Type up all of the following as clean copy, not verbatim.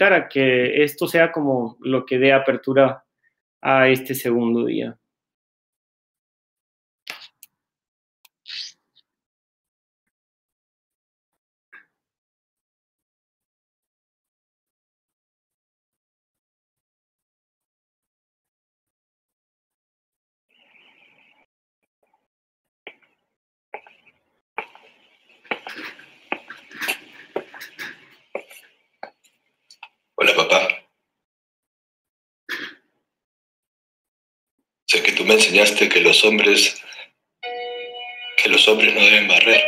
invitar a que esto sea como lo que dé apertura a este segundo día. Hola, papá. Sé que tú me enseñaste que los hombres no deben barrer.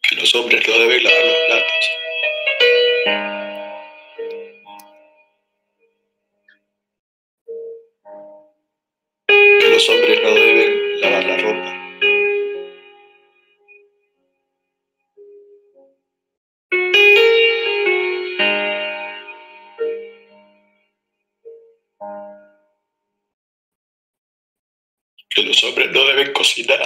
Que los hombres no deben lavar los platos. Que los hombres no deben lavar la ropa. Que los hombres no deben cocinar.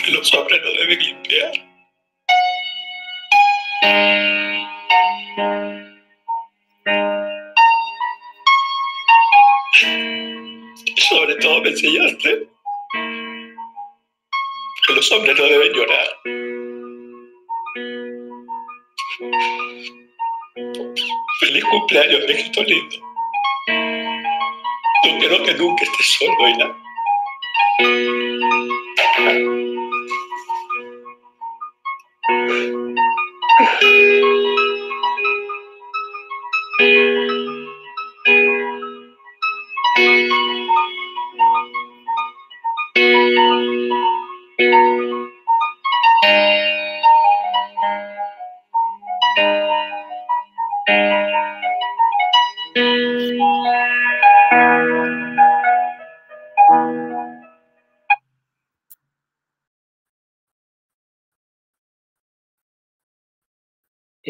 Que los hombres no deben limpiar. Y sobre todo me enseñaste que los hombres no deben llorar. Feliz cumpleaños, viejito lindo. No quiero que nunca estés solo, Ina.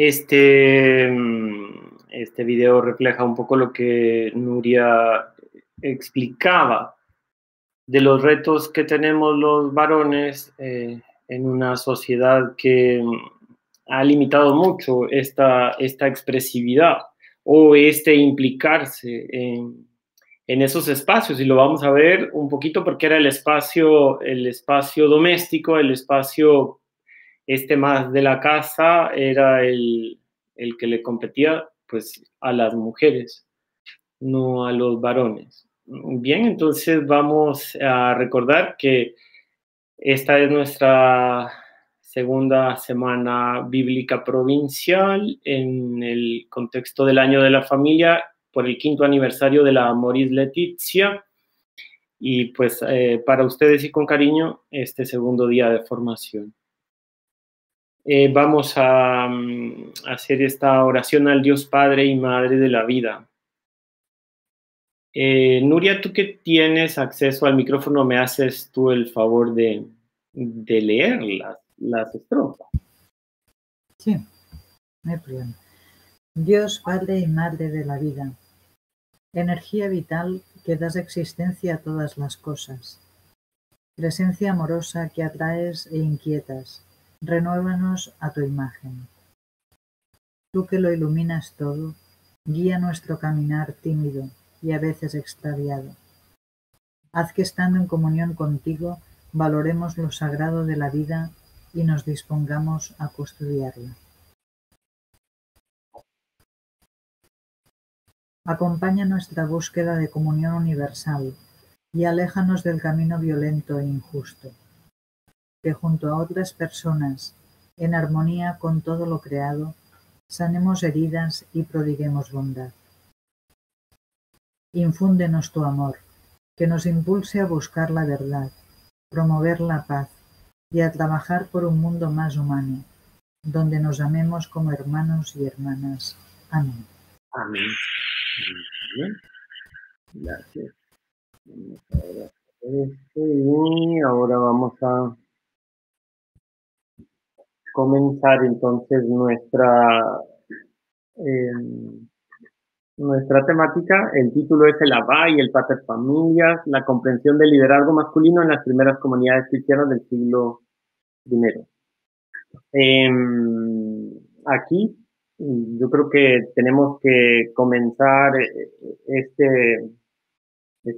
Este video refleja un poco lo que Nuria explicaba de los retos que tenemos los varones en una sociedad que ha limitado mucho esta expresividad o este implicarse en esos espacios, y lo vamos a ver un poquito porque era el espacio doméstico, el espacio más de la casa, era el que le competía pues a las mujeres, no a los varones. Bien, entonces vamos a recordar que esta es nuestra segunda semana bíblica provincial en el contexto del Año de la Familia por el 5º aniversario de la Amoris Laetitia, y pues para ustedes y con cariño este segundo día de formación. Vamos a hacer esta oración al Dios Padre y Madre de la vida. Nuria, tú que tienes acceso al micrófono, ¿me haces tú el favor de leer las estrofas? Sí, no hay problema. Dios Padre y Madre de la vida, energía vital que das existencia a todas las cosas, presencia amorosa que atraes e inquietas, renuévanos a tu imagen. Tú que lo iluminas todo, guía nuestro caminar tímido y a veces extraviado. Haz que estando en comunión contigo, valoremos lo sagrado de la vida y nos dispongamos a custodiarla. Acompaña nuestra búsqueda de comunión universal y aléjanos del camino violento e injusto. Que junto a otras personas, en armonía con todo lo creado, sanemos heridas y prodiguemos bondad. Infúndenos tu amor, que nos impulse a buscar la verdad, promover la paz y a trabajar por un mundo más humano, donde nos amemos como hermanos y hermanas. Amén. Amén. Gracias. Y ahora vamos a comenzar entonces nuestra temática. El título es el Abba y el Paterfamilias, la comprensión del liderazgo masculino en las primeras comunidades cristianas del siglo I. Aquí yo creo que tenemos que comenzar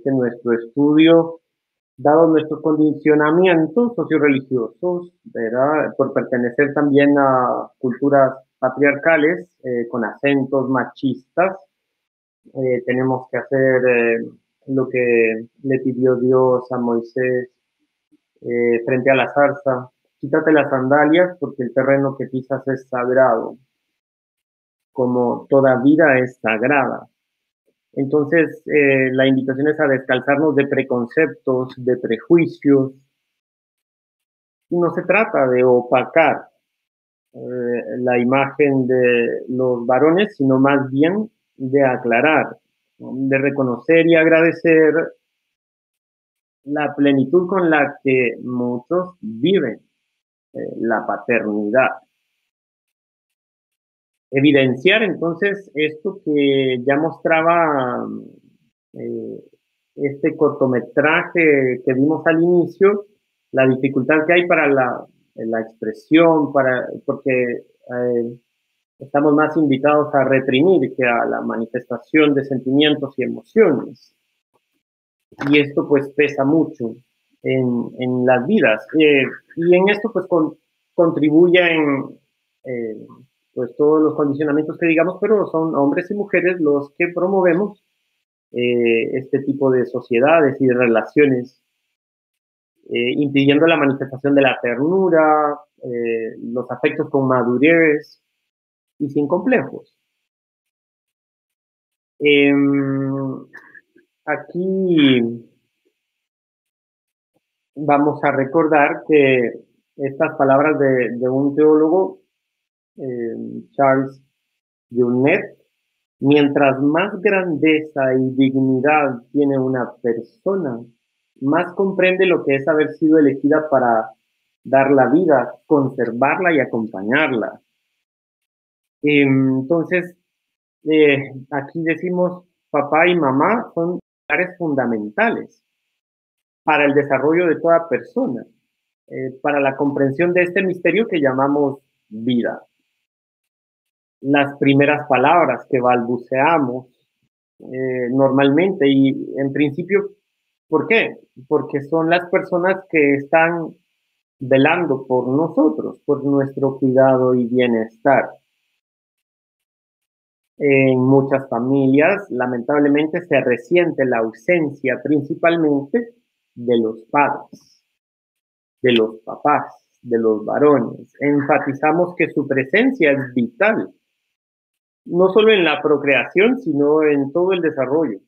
nuestro estudio, dado nuestros condicionamientos socioreligiosos, ¿verdad? Por pertenecer también a culturas patriarcales con acentos machistas. Tenemos que hacer lo que le pidió Dios a Moisés frente a la zarza: quítate las sandalias porque el terreno que pisas es sagrado, como toda vida es sagrada. Entonces, la invitación es a descalzarnos de preconceptos, de prejuicios. No se trata de opacar la imagen de los varones, sino más bien de aclarar, ¿no? De reconocer y agradecer la plenitud con la que muchos viven la paternidad. Evidenciar entonces esto que ya mostraba este cortometraje que vimos al inicio, la dificultad que hay para la expresión, porque estamos más invitados a reprimir que a la manifestación de sentimientos y emociones. Y esto pues pesa mucho en las vidas. Y en esto pues contribuyen pues todos los condicionamientos que digamos, pero son hombres y mujeres los que promovemos este tipo de sociedades y de relaciones, impidiendo la manifestación de la ternura, los afectos con madurez y sin complejos. Aquí vamos a recordar que estas palabras de un teólogo, Charles Journet: mientras más grandeza y dignidad tiene una persona, más comprende lo que es haber sido elegida para dar la vida, conservarla y acompañarla. Entonces, aquí decimos, papá y mamá son pilares fundamentales para el desarrollo de toda persona, para la comprensión de este misterio que llamamos vida. Las primeras palabras que balbuceamos normalmente y en principio, ¿por qué? Porque son las personas que están velando por nosotros, por nuestro cuidado y bienestar. En muchas familias, lamentablemente, se resiente la ausencia principalmente de los padres, de los papás, de los varones. Enfatizamos que su presencia es vital, no solo en la procreación, sino en todo el desarrollo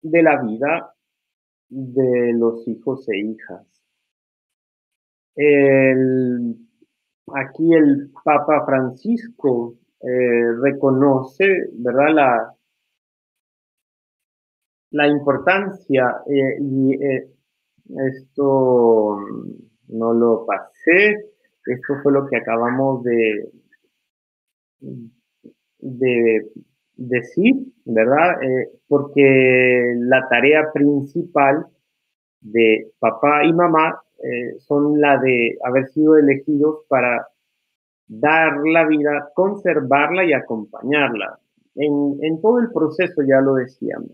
de la vida de los hijos e hijas. Aquí el Papa Francisco reconoce, ¿verdad?, la importancia, y esto no lo pasé, esto fue lo que acabamos de decir, ¿verdad? Porque la tarea principal de papá y mamá son la de haber sido elegidos para dar la vida, conservarla y acompañarla. En todo el proceso, ya lo decíamos.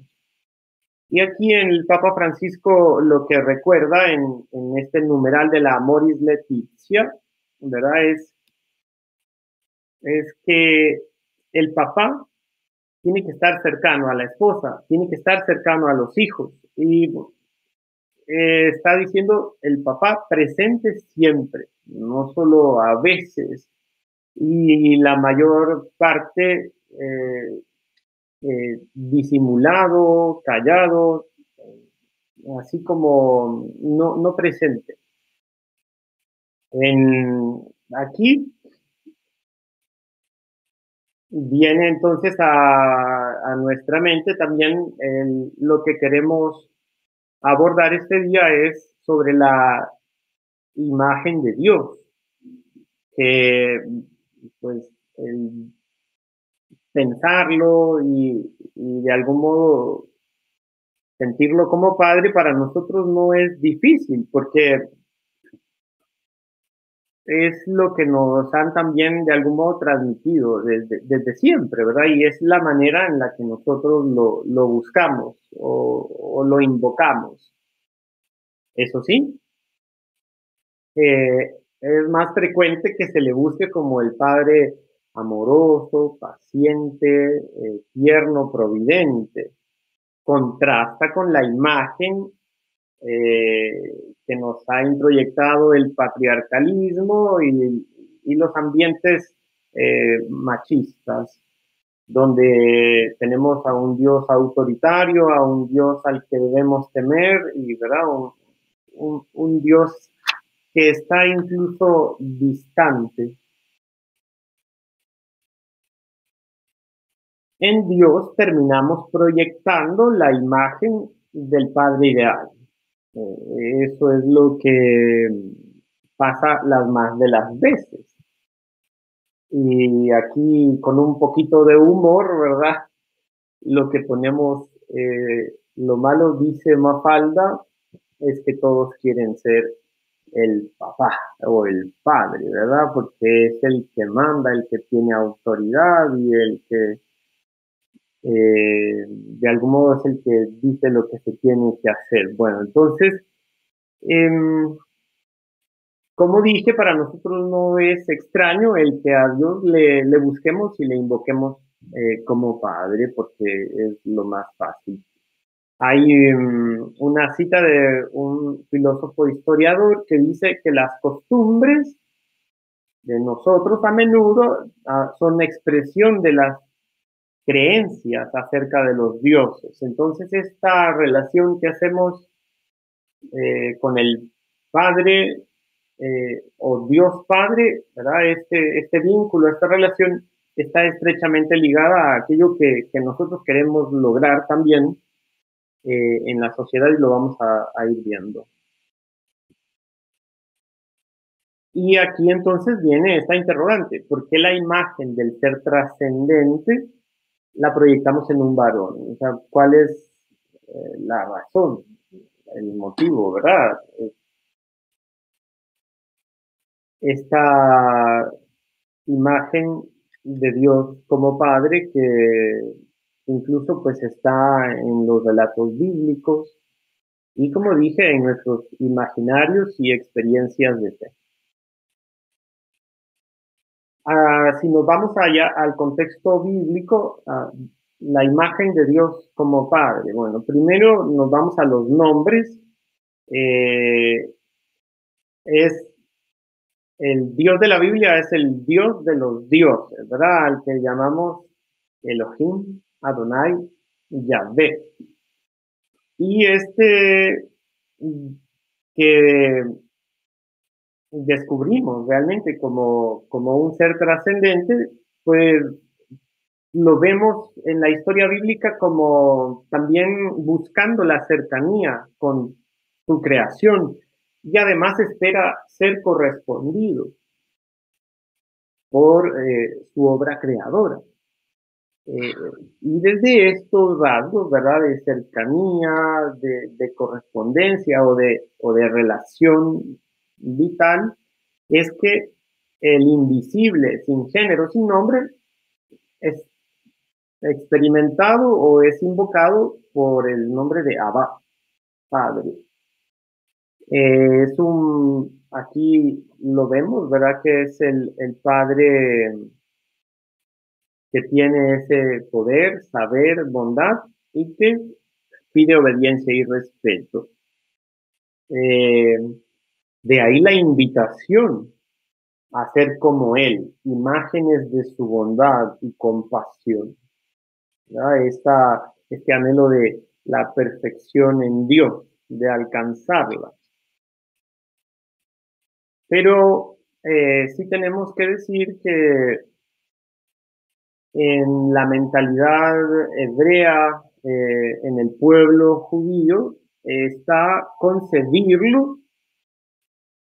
Y aquí el Papa Francisco lo que recuerda en este numeral de la Amoris Laetitia, ¿verdad? Es que el papá tiene que estar cercano a la esposa, tiene que estar cercano a los hijos. Y está diciendo el papá presente siempre, no solo a veces. Y la mayor parte disimulado, callado, así como no presente. Aquí viene entonces a nuestra mente también lo que queremos abordar este día es sobre la imagen de Dios. que pues el pensarlo y de algún modo sentirlo como padre para nosotros no es difícil, porque es lo que nos han también de algún modo transmitido desde siempre, ¿verdad? Y es la manera en la que nosotros lo buscamos o lo invocamos. Eso sí, es más frecuente que se le busque como el padre amoroso, paciente, tierno, providente. Contrasta con la imagen que nos ha introyectado el patriarcalismo y los ambientes machistas, donde tenemos a un Dios autoritario, a un Dios al que debemos temer, y ¿verdad? Un Dios que está incluso distante. En Dios terminamos proyectando la imagen del Padre ideal. Eso es lo que pasa las más de las veces. Y aquí con un poquito de humor, ¿verdad? Lo que ponemos, lo malo dice Mafalda, es que todos quieren ser el papá o el padre, ¿verdad? Porque es el que manda, el que tiene autoridad y el que de algún modo es el que dice lo que se tiene que hacer. Bueno, entonces, como dije, para nosotros no es extraño el que a Dios le busquemos y le invoquemos como Padre, porque es lo más fácil. Hay una cita de un filósofo historiador que dice que las costumbres de nosotros a menudo son expresión de las creencias acerca de los dioses. Entonces, esta relación que hacemos con el Padre o Dios Padre, ¿verdad? Este vínculo, esta relación está estrechamente ligada a aquello que nosotros queremos lograr también en la sociedad y lo vamos a ir viendo. Y aquí entonces viene esta interrogante, ¿por qué la imagen del ser trascendente la proyectamos en un varón? O sea, ¿cuál es la razón, el motivo, verdad? Esta imagen de Dios como Padre que incluso pues está en los relatos bíblicos y como dije en nuestros imaginarios y experiencias de fe. Si nos vamos allá al contexto bíblico, la imagen de Dios como Padre. Bueno, primero nos vamos a los nombres. Es el Dios de la Biblia, es el Dios de los dioses, ¿verdad? Al que llamamos Elohim, Adonai, Yahvé. Y que descubrimos realmente como un ser trascendente, pues lo vemos en la historia bíblica como también buscando la cercanía con su creación y además espera ser correspondido por su obra creadora. Y desde estos rasgos, ¿verdad? De cercanía, de correspondencia o de relación vital, es que el invisible, sin género, sin nombre, es experimentado o es invocado por el nombre de Abba, Padre. Aquí lo vemos, ¿verdad? Que es el Padre que tiene ese poder, saber, bondad y que pide obediencia y respeto. De ahí la invitación a ser como Él, imágenes de su bondad y compasión. Este anhelo de la perfección en Dios, de alcanzarla. Pero sí tenemos que decir que en la mentalidad hebrea, en el pueblo judío, está concebirlo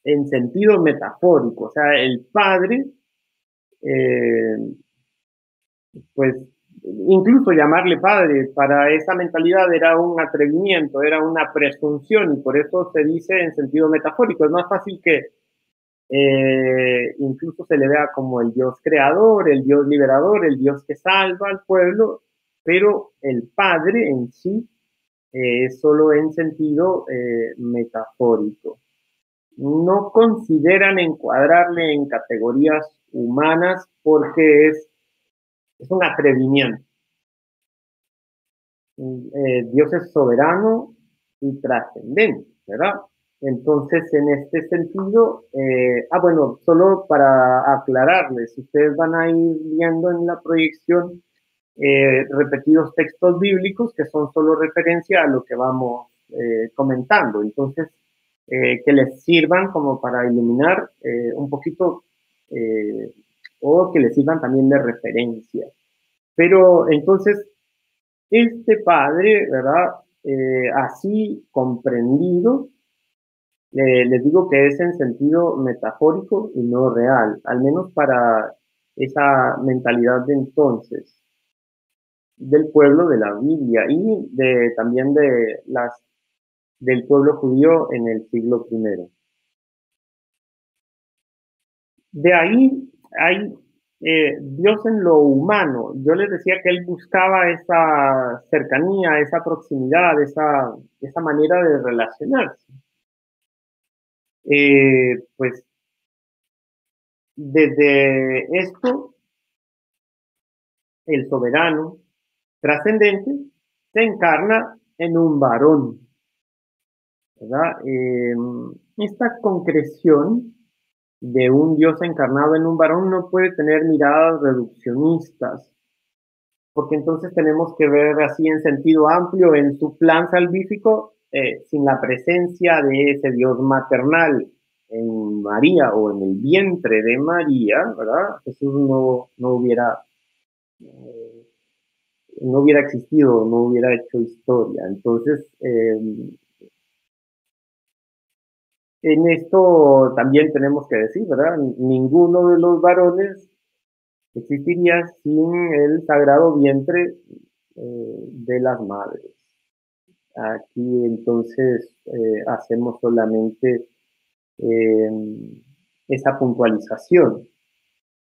en sentido metafórico. O sea, el Padre, pues incluso llamarle Padre para esa mentalidad era un atrevimiento, era una presunción, y por eso se dice en sentido metafórico. Es más fácil que incluso se le vea como el Dios creador, el Dios liberador, el Dios que salva al pueblo, pero el Padre en sí es solo en sentido metafórico. No consideran encuadrarle en categorías humanas porque es un atrevimiento. Dios es soberano y trascendente, ¿verdad? Entonces, en este sentido, bueno, solo para aclararles, ustedes van a ir viendo en la proyección repetidos textos bíblicos que son solo referencia a lo que vamos comentando. Entonces, que les sirvan como para iluminar un poquito o que les sirvan también de referencia. Pero entonces, este Padre, ¿verdad? Así comprendido, les digo que es en sentido metafórico y no real, al menos para esa mentalidad de entonces, del pueblo de la Biblia y también del pueblo judío en el siglo I. De ahí hay Dios en lo humano. Yo les decía que él buscaba esa cercanía, esa proximidad, esa manera de relacionarse. Pues desde esto, el soberano trascendente se encarna en un varón, ¿verdad? Esta concreción de un Dios encarnado en un varón no puede tener miradas reduccionistas, porque entonces tenemos que ver así en sentido amplio en su plan salvífico, sin la presencia de ese Dios maternal en María o en el vientre de María, ¿verdad? Jesús no hubiera existido, no hubiera hecho historia. Entonces, en esto también tenemos que decir, ¿verdad? Ninguno de los varones existiría sin el sagrado vientre de las madres. Aquí entonces hacemos solamente esa puntualización.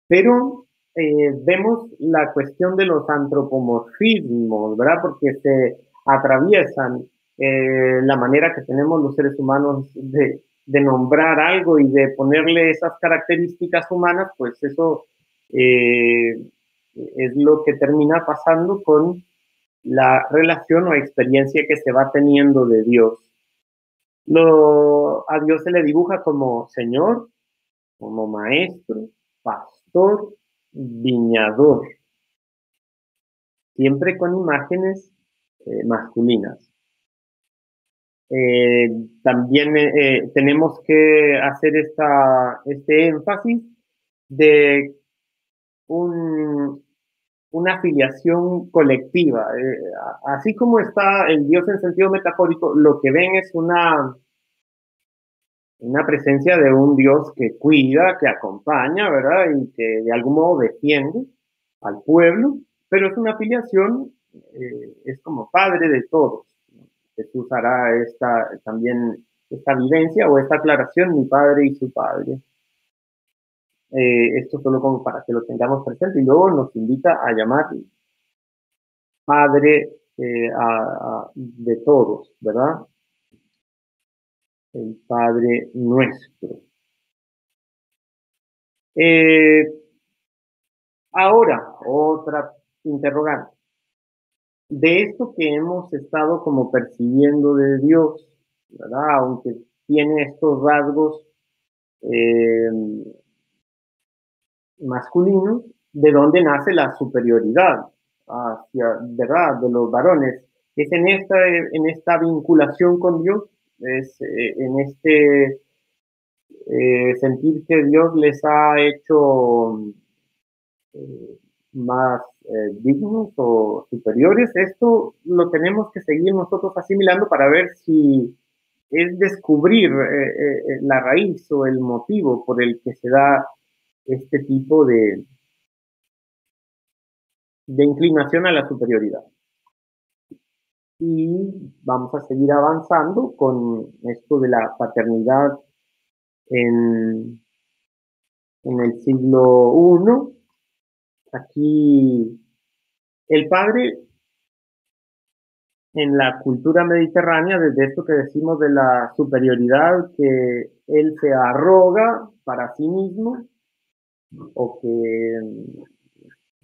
Pero vemos la cuestión de los antropomorfismos, ¿verdad? Porque se atraviesan la manera que tenemos los seres humanos de nombrar algo y de ponerle esas características humanas, pues eso es lo que termina pasando con la relación o experiencia que se va teniendo de Dios. A Dios se le dibuja como Señor, como Maestro, Pastor, Viñador, siempre con imágenes masculinas. También tenemos que hacer este énfasis de una afiliación colectiva. Así como está el Dios en sentido metafórico, lo que ven es una presencia de un Dios que cuida, que acompaña, ¿verdad? Y que de algún modo defiende al pueblo, pero es una afiliación, es como Padre de todos. Jesús hará también esta vivencia o esta aclaración, mi Padre y su Padre. Esto solo como para que lo tengamos presente, y luego nos invita a llamar Padre de todos, ¿verdad? El Padre nuestro. Ahora, otra interrogante. De esto que hemos estado como percibiendo de Dios, ¿verdad? Aunque tiene estos rasgos masculinos, ¿de dónde nace la superioridad hacia, ¿verdad?, de los varones? Es en esta vinculación con Dios, es en este sentir que Dios les ha hecho más dignos o superiores. Esto lo tenemos que seguir nosotros asimilando para ver si es descubrir la raíz o el motivo por el que se da este tipo de inclinación a la superioridad. Y vamos a seguir avanzando con esto de la paternidad en el siglo I. Aquí el padre en la cultura mediterránea, desde esto que decimos de la superioridad que él se arroga para sí mismo, o que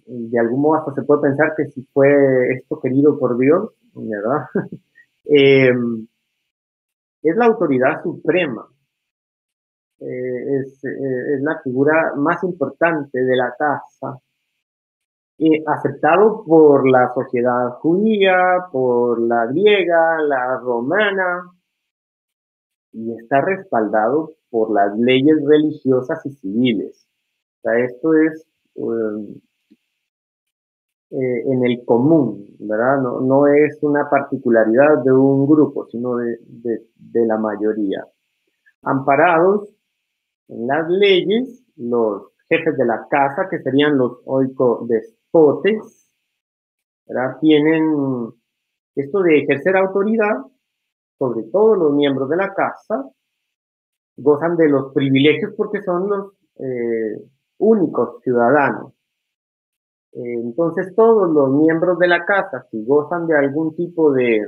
de algún modo hasta se puede pensar que si fue esto querido por Dios, ¿verdad? Es la autoridad suprema, es la figura más importante de la casa, aceptado por la sociedad judía, por la griega, la romana, y está respaldado por las leyes religiosas y civiles. O sea, esto es en el común, ¿verdad? No es una particularidad de un grupo, sino de la mayoría. Amparados en las leyes, los jefes de la casa, que serían los oicodespotes, ¿verdad? Tienen esto de ejercer autoridad sobre todos los miembros de la casa, gozan de los privilegios porque son los únicos ciudadanos. Entonces todos los miembros de la casa, si gozan de algún tipo de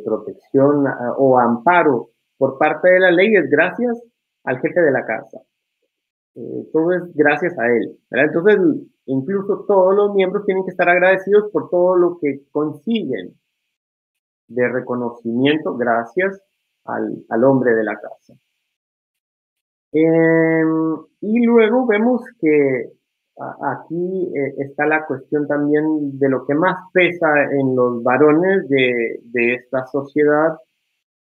protección o amparo por parte de la ley, es gracias al jefe de la casa. Todo es gracias a él, ¿verdad? Entonces, incluso todos los miembros tienen que estar agradecidos por todo lo que consiguen de reconocimiento gracias al hombre de la casa. Y luego vemos que aquí está la cuestión también de lo que más pesa en los varones de esta sociedad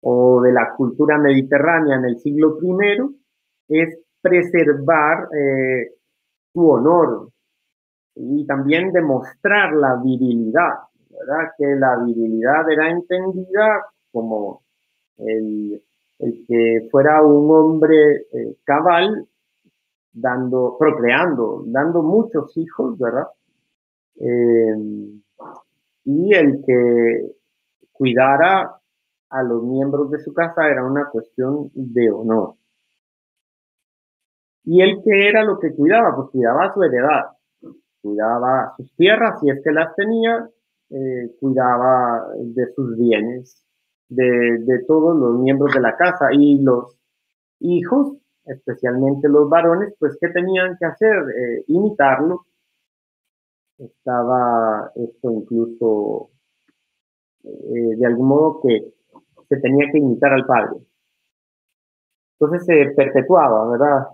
o de la cultura mediterránea en el siglo I, es preservar su honor y también demostrar la virilidad, ¿verdad? Que la virilidad era entendida como el que fuera un hombre cabal, procreando, dando muchos hijos, ¿verdad? Y el que cuidara a los miembros de su casa era una cuestión de honor. ¿Y él qué era lo que cuidaba? Pues cuidaba su heredad, cuidaba sus tierras, si es que las tenía, cuidaba de sus bienes, de todos los miembros de la casa. Y los hijos, especialmente los varones, pues ¿qué tenían que hacer? Imitarlo. Estaba esto incluso de algún modo que se tenía que imitar al padre. Entonces se perpetuaba, ¿verdad?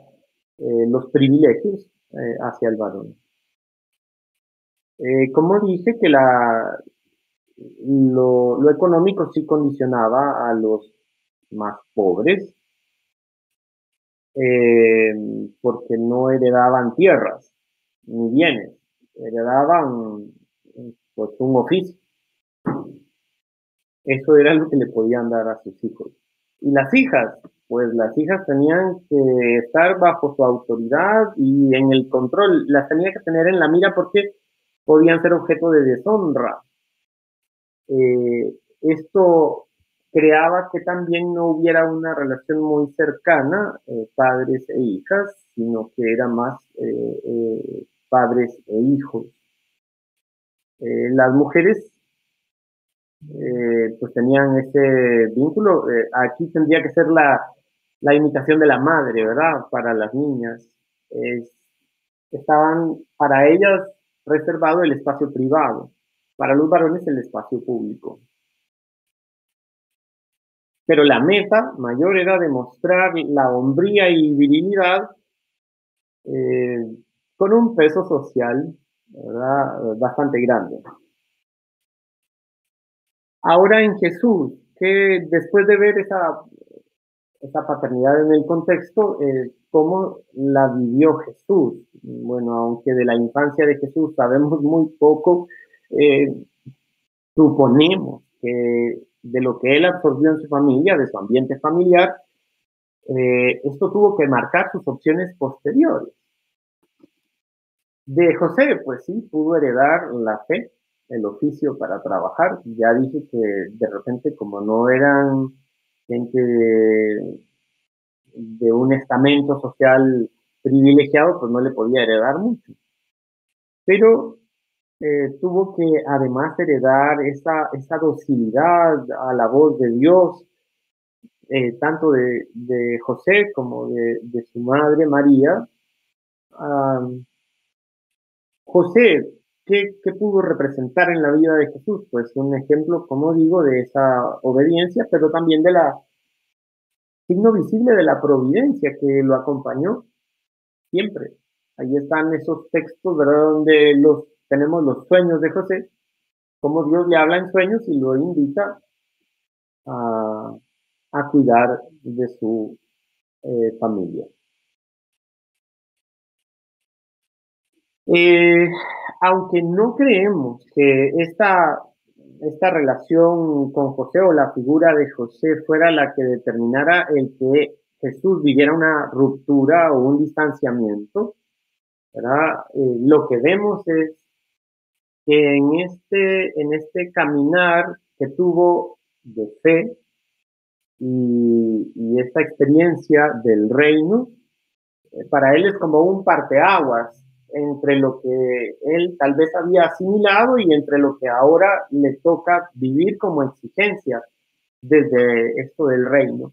Los privilegios hacia el varón. Como dije, que lo económico sí condicionaba a los más pobres, porque no heredaban tierras ni bienes, heredaban pues un oficio. Eso era lo que le podían dar a sus hijos. Y las hijas, pues las hijas tenían que estar bajo su autoridad y en el control, las tenía que tener en la mira porque podían ser objeto de deshonra. Esto creaba que también no hubiera una relación muy cercana, padres e hijas, sino que era más padres e hijos. Las mujeres pues tenían ese vínculo. Aquí tendría que ser la imitación de la madre, ¿verdad? Para las niñas. Estaban para ellas reservado el espacio privado, para los varones el espacio público. Pero la meta mayor era demostrar la hombría y virilidad con un peso social, ¿verdad? Bastante grande. Ahora en Jesús, que después de ver esa paternidad en el contexto, ¿cómo la vivió Jesús? Bueno, aunque de la infancia de Jesús sabemos muy poco, suponemos que de lo que él absorbió en su familia, de su ambiente familiar, esto tuvo que marcar sus opciones posteriores. De José, pues sí, pudo heredar la fe, el oficio para trabajar. Ya dije que de repente, como no eran gente de un estamento social privilegiado, pues no le podía heredar mucho. Pero tuvo que además heredar esa docilidad a la voz de Dios, tanto de José como de su madre María. José, ¿qué pudo representar en la vida de Jesús? Pues un ejemplo, como digo, de esa obediencia, pero también de la signo visible de la providencia que lo acompañó siempre. Ahí están esos textos, ¿verdad? Donde tenemos los sueños de José, cómo Dios le habla en sueños y lo invita a cuidar de su familia. Aunque no creemos que esta relación con José o la figura de José fuera la que determinara el que Jesús viviera una ruptura o un distanciamiento, ¿verdad? Lo que vemos es que en este caminar que tuvo de fe y esta experiencia del reino, para él es como un parteaguas entre lo que él tal vez había asimilado y entre lo que ahora le toca vivir como exigencia desde esto del reino.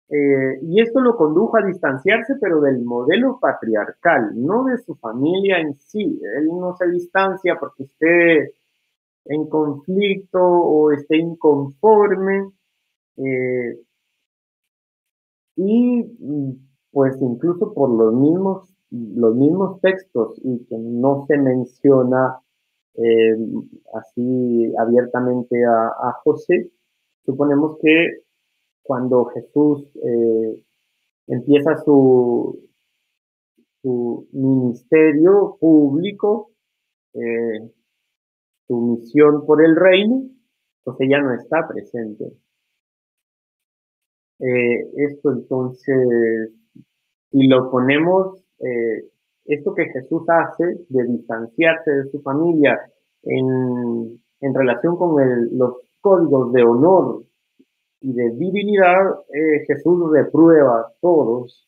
Y esto lo condujo a distanciarse, pero del modelo patriarcal, no de su familia en sí. Él no se distancia porque esté en conflicto o esté inconforme. Y pues incluso por los mismos textos y que no se menciona así abiertamente a José, suponemos que cuando Jesús empieza su ministerio público, su misión por el reino, José ya no está presente. Esto entonces, si lo ponemos, esto que Jesús hace de distanciarse de su familia en relación con los códigos de honor y de virilidad, Jesús reprueba todos,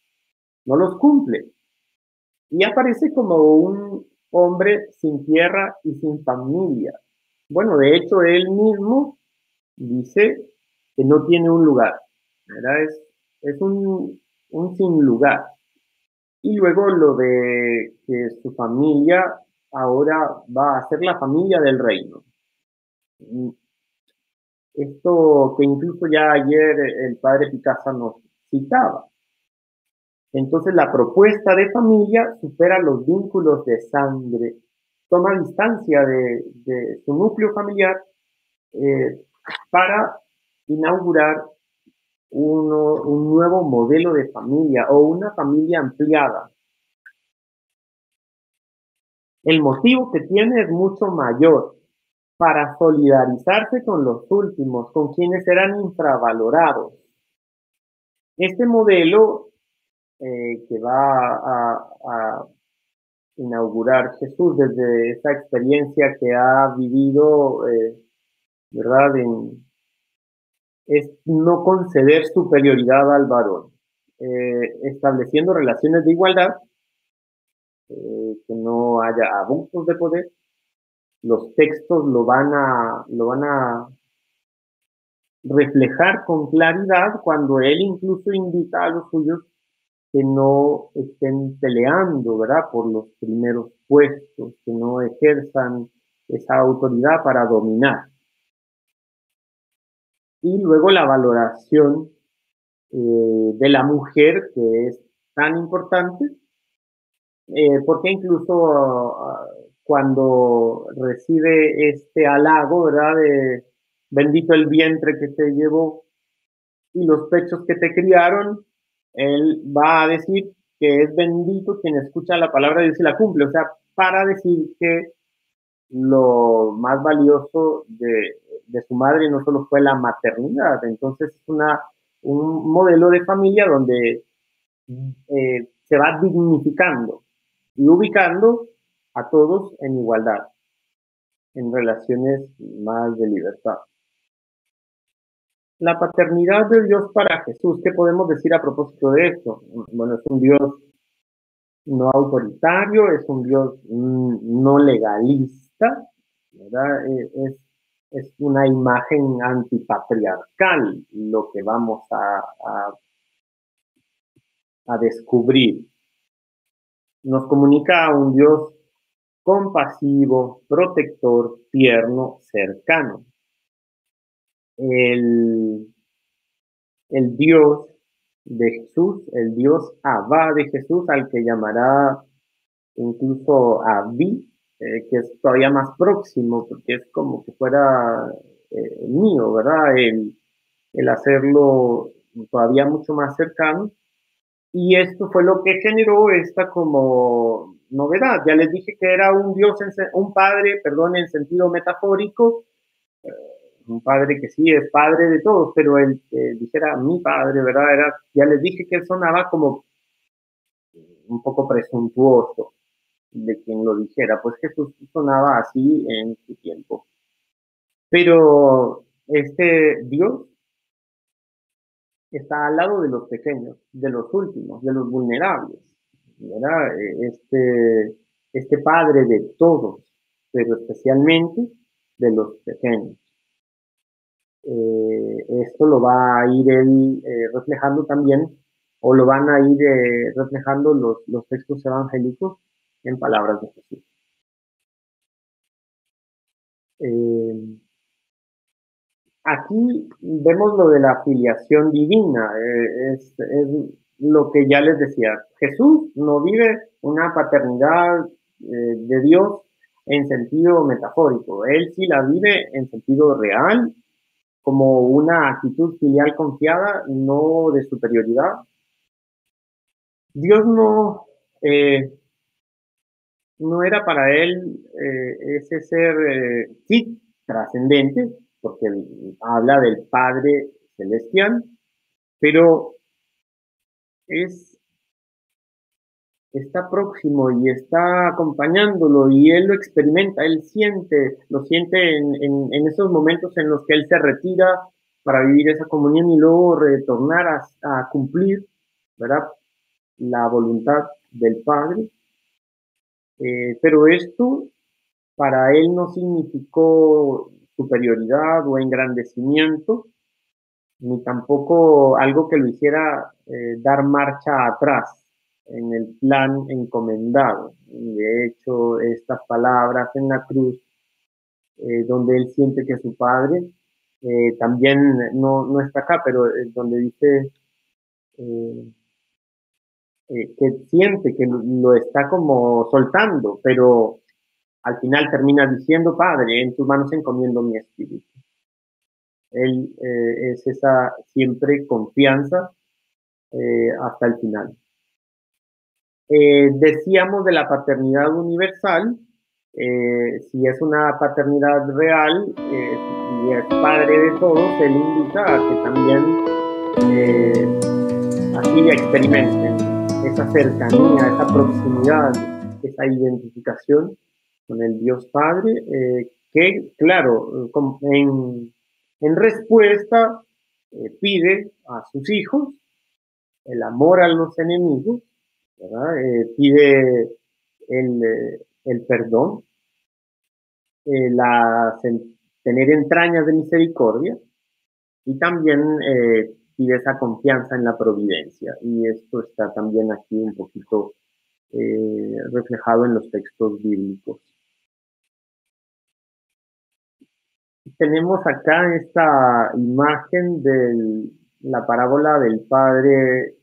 no los cumple. Y aparece como un hombre sin tierra y sin familia. Bueno, de hecho, él mismo dice que no tiene un lugar, ¿verdad? Es un sin lugar. Y luego lo de que su familia ahora va a ser la familia del reino. Esto que incluso ya ayer el padre Picasso nos citaba. Entonces la propuesta de familia supera los vínculos de sangre, toma distancia de su núcleo familiar para inaugurar un nuevo modelo de familia o una familia ampliada. El motivo que tiene es mucho mayor, para solidarizarse con los últimos, con quienes eran infravalorados. Este modelo que va a inaugurar Jesús desde esa experiencia que ha vivido, ¿verdad? Es no conceder superioridad al varón, estableciendo relaciones de igualdad, que no haya abusos de poder. Los textos lo van a reflejar con claridad cuando él incluso invita a los suyos que no estén peleando, ¿verdad?, por los primeros puestos, que no ejerzan esa autoridad para dominar. Y luego la valoración de la mujer, que es tan importante, porque incluso cuando recibe este halago, ¿verdad?, de bendito el vientre que te llevó y los pechos que te criaron, él va a decir que es bendito quien escucha la palabra de Dios y la cumple, o sea, para decir que lo más valioso de su madre no solo fue la maternidad. Entonces es un modelo de familia donde se va dignificando y ubicando a todos en igualdad, en relaciones más de libertad. La paternidad de Dios para Jesús, ¿qué podemos decir a propósito de esto? Bueno, es un Dios no autoritario, es un Dios no legalista, ¿verdad? Es una imagen antipatriarcal lo que vamos a descubrir. Nos comunica a un Dios compasivo, protector, tierno, cercano. El Dios de Jesús, el Dios Abba de Jesús, al que llamará incluso Abí, que es todavía más próximo, porque es como que fuera mío, ¿verdad? El hacerlo todavía mucho más cercano. Y esto fue lo que generó esta como novedad. Ya les dije que era un Dios, un padre, perdón, en sentido metafórico, un padre que sí es padre de todos, pero el que dijera mi padre, ¿verdad? Ya les dije que él sonaba como un poco presuntuoso de quien lo dijera, pues Jesús sonaba así en su tiempo. Pero este Dios está al lado de los pequeños, de los últimos, de los vulnerables, ¿verdad? Este Padre de todos, pero especialmente de los pequeños. Esto lo va a ir él reflejando también, o lo van a ir reflejando los textos evangélicos en palabras de Jesús. Aquí vemos lo de la filiación divina, es lo que ya les decía. Jesús no vive una paternidad de Dios en sentido metafórico, él sí la vive en sentido real, como una actitud filial confiada, no de superioridad. Dios no era para él ese ser, sí, trascendente, porque habla del Padre Celestial, pero está próximo y está acompañándolo y él lo experimenta, él lo siente en esos momentos en los que él se retira para vivir esa comunión y luego retornar a cumplir, ¿verdad?, la voluntad del Padre. Pero esto para él no significó superioridad o engrandecimiento, ni tampoco algo que lo hiciera dar marcha atrás en el plan encomendado. De hecho, estas palabras en la cruz, donde él siente que su padre, también no está acá, pero donde dice que siente que lo está como soltando, pero al final termina diciendo, Padre, en tus manos encomiendo mi espíritu. Él es esa siempre confianza hasta el final. Decíamos de la paternidad universal, si es una paternidad real y es padre de todos, él invita a que también así experimenten esa cercanía, esa proximidad, esa identificación con el Dios Padre, que claro, en respuesta pide a sus hijos el amor a los enemigos, ¿verdad? Pide el perdón, tener entrañas de misericordia y también pide esa confianza en la providencia. Y esto está también aquí un poquito reflejado en los textos bíblicos. Tenemos acá esta imagen de la parábola del Padre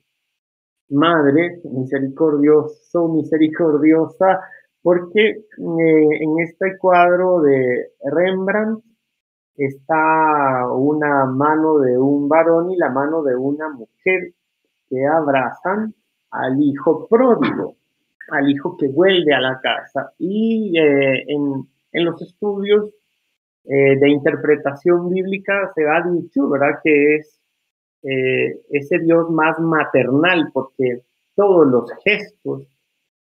Madre, misericordioso, misericordiosa, porque en este cuadro de Rembrandt está una mano de un varón y la mano de una mujer que abrazan al hijo pródigo, al hijo que vuelve a la casa. Y en en los estudios de interpretación bíblica se ha dicho, ¿verdad?, que es ese Dios más maternal, porque todos los gestos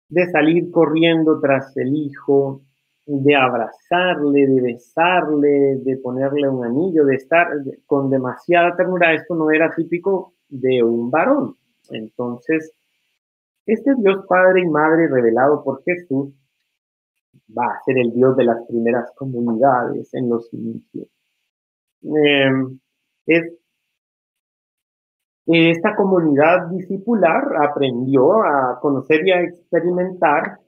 de salir corriendo tras el hijo, de abrazarle, de besarle, de ponerle un anillo, de estar con demasiada ternura, esto no era típico de un varón. Entonces, este Dios Padre y Madre revelado por Jesús va a ser el Dios de las primeras comunidades en los inicios. Esta comunidad discipular aprendió a conocer y a experimentar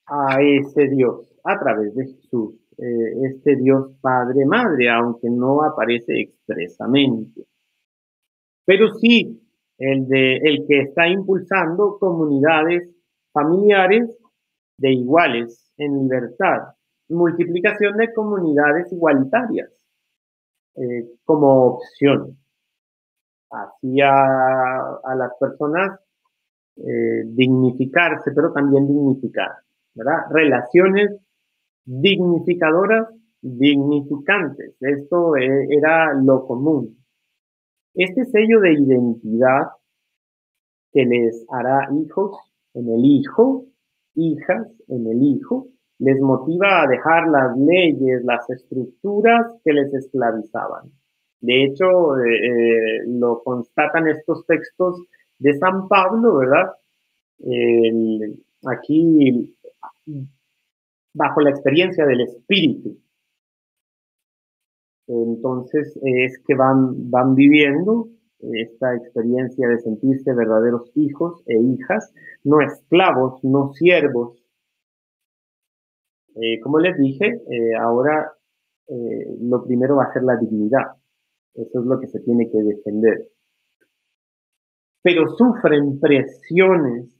a ese Dios a través de Jesús, este Dios Padre Madre, aunque no aparece expresamente. Pero sí, el que está impulsando comunidades familiares de iguales en libertad, multiplicación de comunidades igualitarias como opción. Hacía a las personas dignificarse, pero también dignificar, ¿verdad? Relaciones dignificadoras, dignificantes. Esto era lo común. Este sello de identidad que les hará hijos en el hijo, hijas en el hijo, les motiva a dejar las leyes, las estructuras que les esclavizaban. De hecho, lo constatan estos textos de San Pablo, ¿verdad? Aquí, bajo la experiencia del Espíritu. Entonces, es que van viviendo esta experiencia de sentirse verdaderos hijos e hijas, no esclavos, no siervos. Como les dije, ahora lo primero va a ser la dignidad. Eso es lo que se tiene que defender. Pero sufren presiones,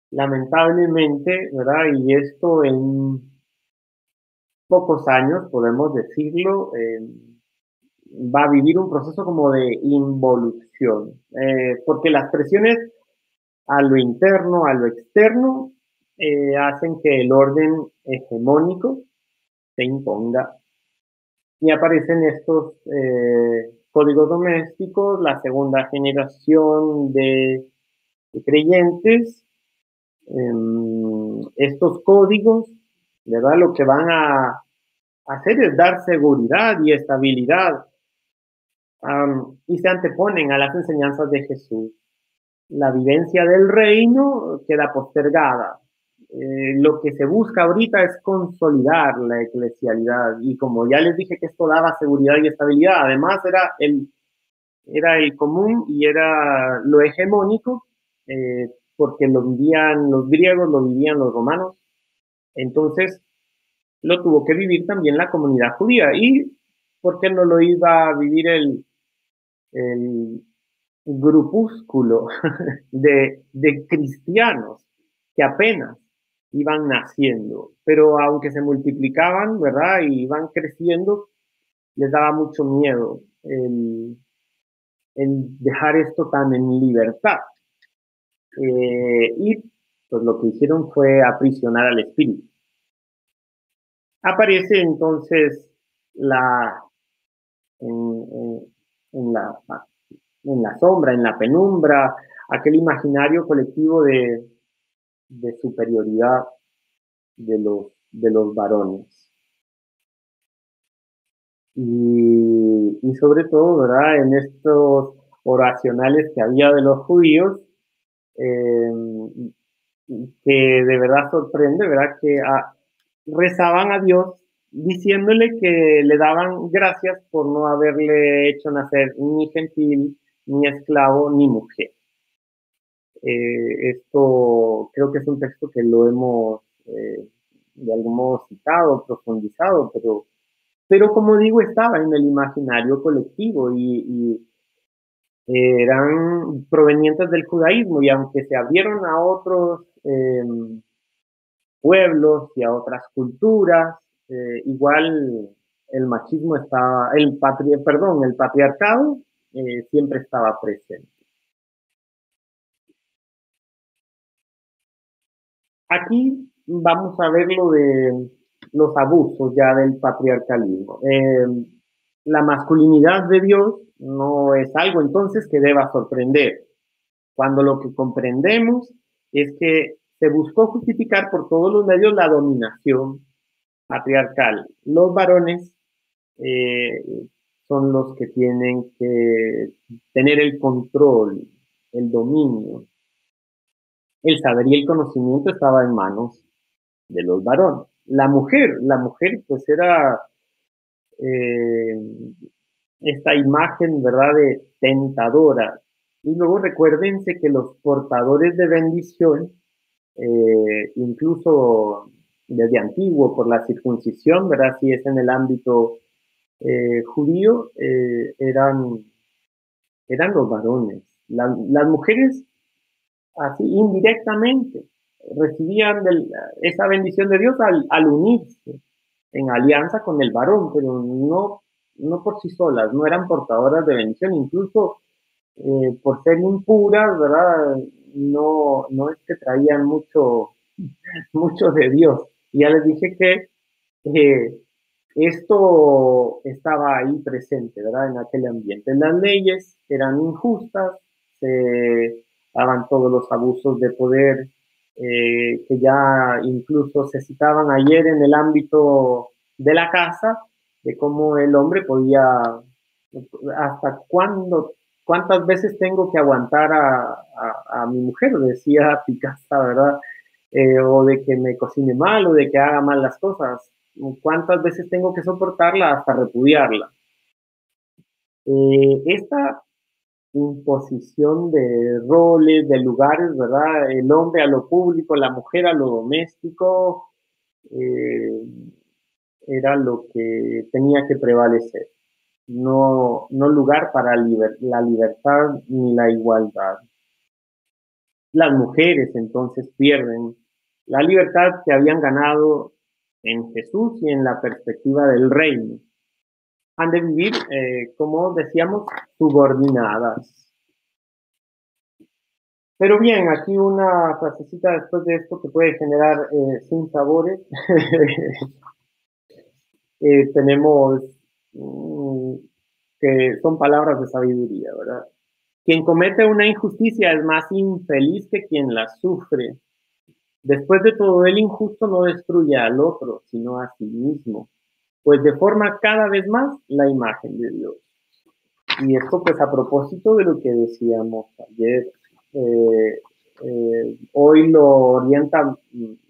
lamentablemente, ¿verdad? Y esto en pocos años, podemos decirlo, va a vivir un proceso como de involución, porque las presiones a lo interno, a lo externo, hacen que el orden hegemónico se imponga y aparecen estos códigos domésticos, la segunda generación de creyentes, estos códigos, ¿verdad? Lo que van a hacer es dar seguridad y estabilidad y se anteponen a las enseñanzas de Jesús. La vivencia del reino queda postergada. Lo que se busca ahorita es consolidar la eclesialidad y como ya les dije que esto daba seguridad y estabilidad, además era el común y era lo hegemónico, porque lo vivían los griegos, lo vivían los romanos, entonces lo tuvo que vivir también la comunidad judía. ¿Y por qué no lo iba a vivir el grupúsculo de cristianos que apenas iban naciendo? Pero aunque se multiplicaban, ¿verdad? Y iban creciendo, les daba mucho miedo el dejar esto tan en libertad. Y pues lo que hicieron fue aprisionar al espíritu. Aparece entonces en la sombra, en la penumbra, aquel imaginario colectivo de superioridad de los varones. Y sobre todo, ¿verdad? En estos oracionales que había de los judíos, que de verdad sorprende, ¿verdad? Que rezaban a Dios diciéndole que le daban gracias por no haberle hecho nacer ni gentil, ni esclavo, ni mujer. Esto creo que es un texto que lo hemos de algún modo citado, profundizado, pero como digo, estaba en el imaginario colectivo y eran provenientes del judaísmo, y aunque se abrieron a otros pueblos y a otras culturas, igual el machismo estaba, el patriarcado siempre estaba presente. Aquí vamos a ver lo de los abusos ya del patriarcalismo. La masculinidad de Dios no es algo entonces que deba sorprender, cuando lo que comprendemos es que se buscó justificar por todos los medios la dominación patriarcal. Los varones son los que tienen que tener el control, el dominio. El saber y el conocimiento estaba en manos de los varones. La mujer pues era esta imagen, ¿verdad?, de tentadora. Y luego recuérdense que los portadores de bendición, incluso desde antiguo por la circuncisión, ¿verdad?, si es en el ámbito judío, eran los varones. Las mujeres, así indirectamente, recibían esa bendición de Dios al unirse en alianza con el varón, pero no por sí solas, no eran portadoras de bendición, incluso por ser impuras, ¿verdad? No es que traían mucho de Dios. Y ya les dije que esto estaba ahí presente, ¿verdad? En aquel ambiente. Las leyes eran injustas, se daban todos los abusos de poder que ya incluso se citaban ayer en el ámbito de la casa, de cómo el hombre podía, hasta cuántas veces tengo que aguantar a mi mujer, decía Picasso, ¿verdad? O de que me cocine mal, o de que haga mal las cosas. ¿Cuántas veces tengo que soportarla hasta repudiarla? Esta imposición de roles, de lugares, ¿verdad? El hombre a lo público, la mujer a lo doméstico, era lo que tenía que prevalecer. No lugar para la libertad ni la igualdad. Las mujeres entonces pierden la libertad que habían ganado en Jesús y en la perspectiva del reino. Han de vivir, como decíamos, subordinadas. Pero bien, aquí una frasecita después de esto que puede generar sinsabores. Tenemos que son palabras de sabiduría, ¿verdad? Quien comete una injusticia es más infeliz que quien la sufre. Después de todo, el injusto no destruye al otro, sino a sí mismo, pues deforma cada vez más la imagen de Dios. Y esto pues a propósito de lo que decíamos ayer, hoy lo orienta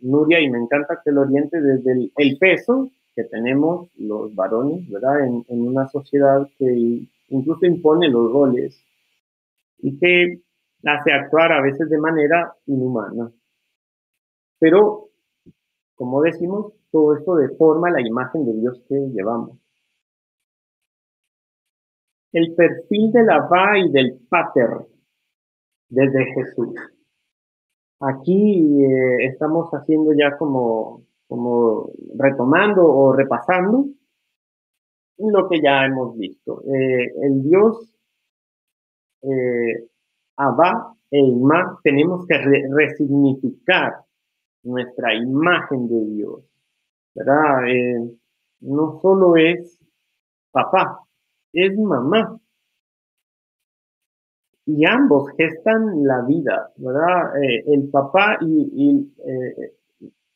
Nuria, y me encanta que lo oriente desde el peso que tenemos los varones, ¿verdad? En una sociedad que incluso impone los roles y que hace actuar a veces de manera inhumana. Pero, como decimos, todo esto deforma la imagen de Dios que llevamos. El perfil del Abba y del Pater desde Jesús. Aquí estamos haciendo ya como retomando o repasando lo que ya hemos visto. El Dios Abba e Imá, tenemos que resignificar nuestra imagen de Dios, ¿verdad? No solo es papá, es mamá. Y ambos gestan la vida, ¿verdad? El papá y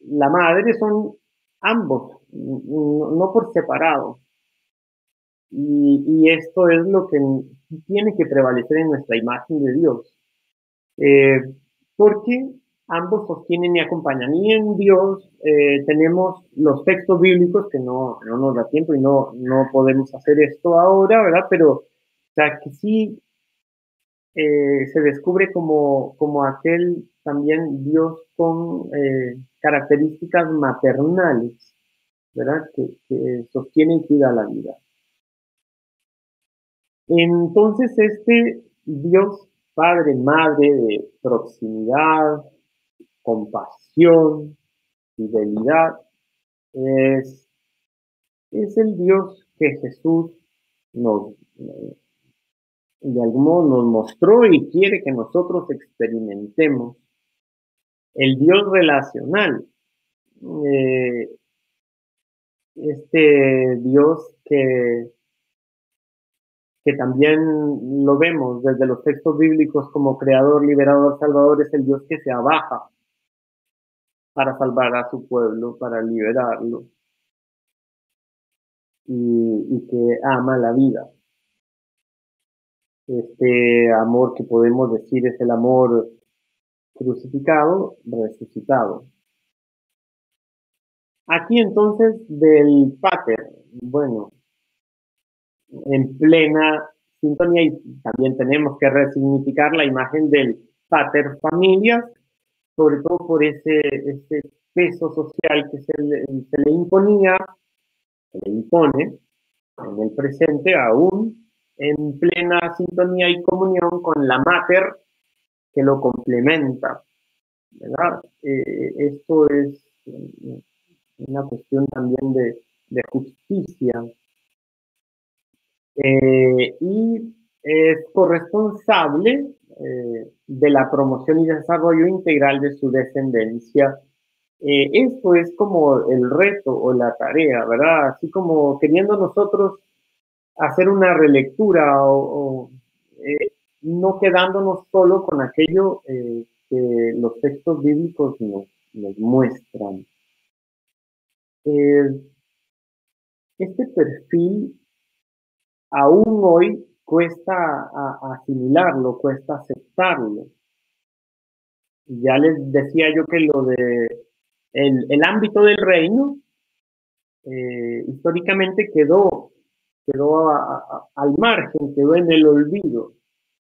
la madre son ambos, no por separado. Y esto es lo que tiene que prevalecer en nuestra imagen de Dios. Porque ambos sostienen y acompañan. Y en Dios tenemos los textos bíblicos que no nos da tiempo y no podemos hacer esto ahora, ¿verdad? Pero, o sea, que sí se descubre como aquel también Dios con características maternales, ¿verdad? Que sostiene y cuida la vida. Entonces, este Dios Padre, Madre de proximidad, compasión, fidelidad, es el Dios que Jesús nos, de algún modo nos mostró y quiere que nosotros experimentemos. El Dios relacional. este Dios que también lo vemos desde los textos bíblicos como creador, liberador, salvador, es el Dios que se abaja para salvar a su pueblo, para liberarlo, y que ama la vida. Este amor que podemos decir es el amor crucificado, resucitado. Aquí entonces del Pater, bueno, en plena sintonía, y también tenemos que resignificar la imagen del Pater Familias, sobre todo por ese peso social que se le imponía, se le impone en el presente, aún en plena sintonía y comunión con la Mater que lo complementa, ¿verdad? Esto es una cuestión también de justicia, y es corresponsable de la promoción y desarrollo integral de su descendencia. Esto es como el reto o la tarea, ¿verdad? Así como queriendo nosotros hacer una relectura o no quedándonos solo con aquello que los textos bíblicos nos muestran. Este perfil aún hoy cuesta asimilarlo, cuesta aceptarlo. Ya les decía yo que lo de el ámbito del reino históricamente quedó al margen, quedó en el olvido,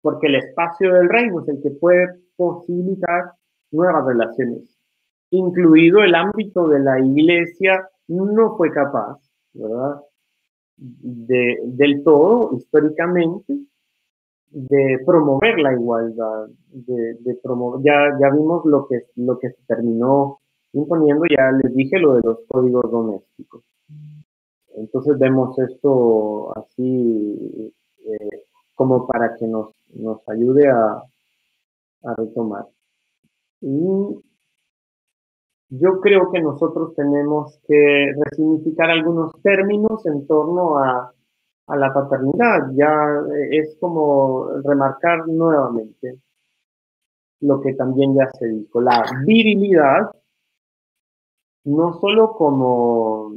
porque el espacio del reino es el que puede posibilitar nuevas relaciones, incluido el ámbito de la iglesia, no fue capaz, ¿verdad?, del todo, históricamente, de promover la igualdad, de promover, ya vimos lo que se terminó imponiendo, ya les dije lo de los códigos domésticos. Entonces vemos esto así como para que nos ayude a retomar. Y yo creo que nosotros tenemos que resignificar algunos términos en torno a la paternidad. Ya es como remarcar nuevamente lo que también ya se dijo, la virilidad, no solo como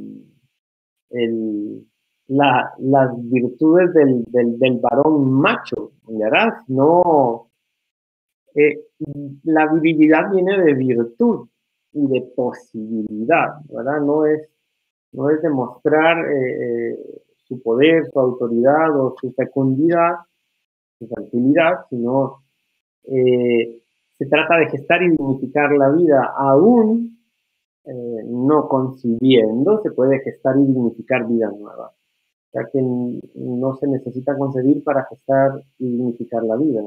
las virtudes del varón macho, ¿verdad? No, la virilidad viene de virtud y de posibilidad, ¿verdad? No es demostrar su poder, su autoridad o su fecundidad, su fertilidad, sino se trata de gestar y dignificar la vida. Aún no concibiendo, se puede gestar y dignificar vida nueva. O sea que no se necesita concebir para gestar y dignificar la vida.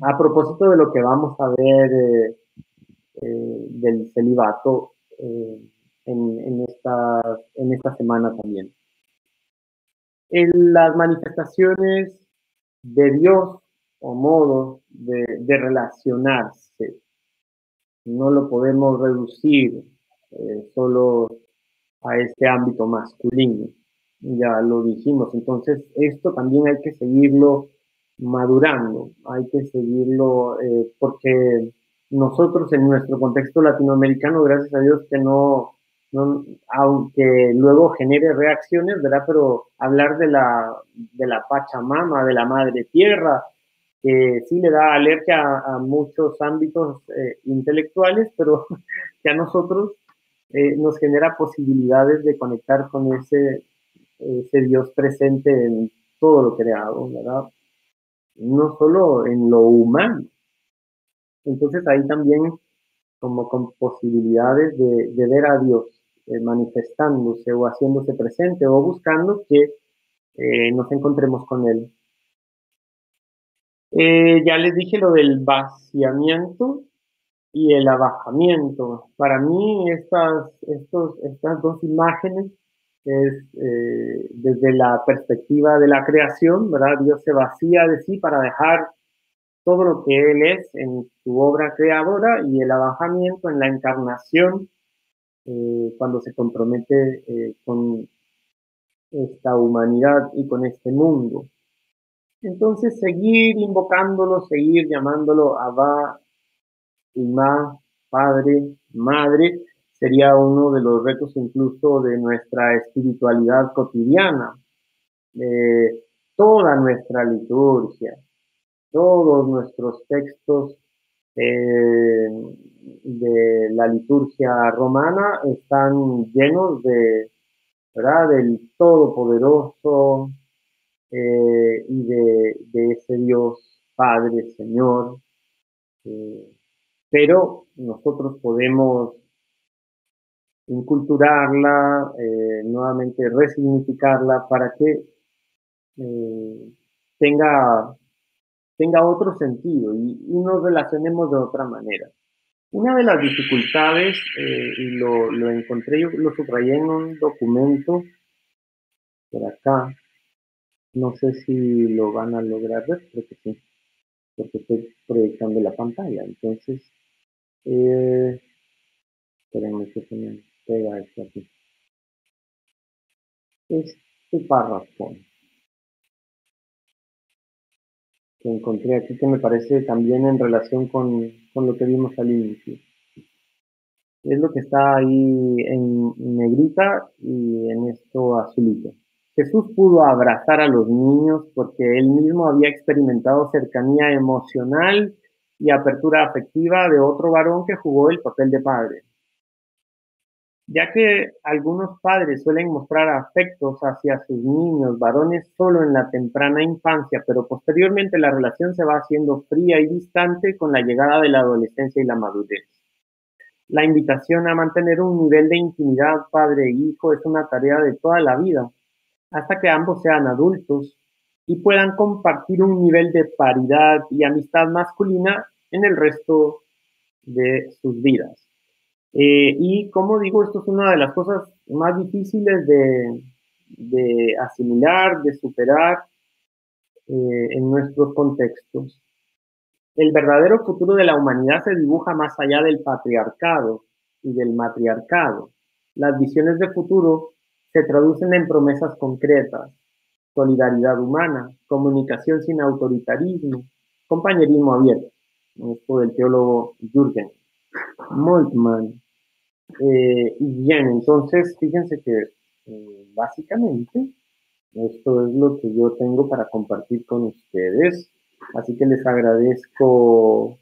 A propósito de lo que vamos a ver del celibato en esta semana también. En las manifestaciones de Dios o modos de relacionarse, no lo podemos reducir solo a este ámbito masculino. Ya lo dijimos, entonces esto también hay que seguirlo madurando, hay que seguirlo porque nosotros en nuestro contexto latinoamericano, gracias a Dios que no, aunque luego genere reacciones, ¿verdad? Pero hablar de la Pachamama, de la Madre Tierra, que sí le da alergia a muchos ámbitos intelectuales, pero que a nosotros nos genera posibilidades de conectar con ese Dios presente en todo lo creado, ¿verdad? No solo en lo humano. Entonces ahí también como con posibilidades de ver a Dios manifestándose o haciéndose presente o buscando que nos encontremos con Él. Ya les dije lo del vaciamiento y el abajamiento. Para mí estas dos imágenes es desde la perspectiva de la creación, ¿verdad? Dios se vacía de sí para dejar todo lo que Él es en su obra creadora, y el abajamiento en la encarnación cuando se compromete con esta humanidad y con este mundo. Entonces, seguir invocándolo, seguir llamándolo Abba, Imá, Padre, Madre, sería uno de los retos incluso de nuestra espiritualidad cotidiana. Toda nuestra liturgia, todos nuestros textos de la liturgia romana están llenos de, ¿verdad?, del Todopoderoso y de ese Dios Padre, Señor. Pero nosotros podemos inculturarla, nuevamente resignificarla para que tenga otro sentido y nos relacionemos de otra manera. Una de las dificultades, y lo encontré, yo lo subrayé en un documento por acá, no sé si lo van a lograr ver, creo que sí, porque estoy proyectando la pantalla. Entonces, espérenme que se me pega esto aquí. Este párrafo que encontré aquí, que me parece también en relación con lo que vimos al inicio. Es lo que está ahí en negrita y en esto azulito. Jesús pudo abrazar a los niños porque él mismo había experimentado cercanía emocional y apertura afectiva de otro varón que jugó el papel de padre. Ya que algunos padres suelen mostrar afectos hacia sus niños varones solo en la temprana infancia, pero posteriormente la relación se va haciendo fría y distante con la llegada de la adolescencia y la madurez. La invitación a mantener un nivel de intimidad padre e hijo es una tarea de toda la vida, hasta que ambos sean adultos y puedan compartir un nivel de paridad y amistad masculina en el resto de sus vidas. Y como digo, esto es una de las cosas más difíciles de asimilar, de superar en nuestros contextos. El verdadero futuro de la humanidad se dibuja más allá del patriarcado y del matriarcado. Las visiones de futuro se traducen en promesas concretas: solidaridad humana, comunicación sin autoritarismo, compañerismo abierto. Esto del teólogo Jürgen Moltmann. Y bien, entonces fíjense que básicamente esto es lo que yo tengo para compartir con ustedes. Así que les agradezco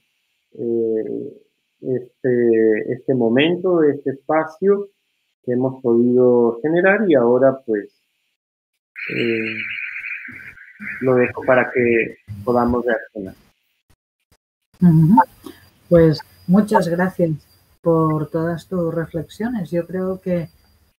este momento, este espacio que hemos podido generar, y ahora pues lo dejo para que podamos reaccionar. Pues muchas gracias por todas tus reflexiones. Yo creo que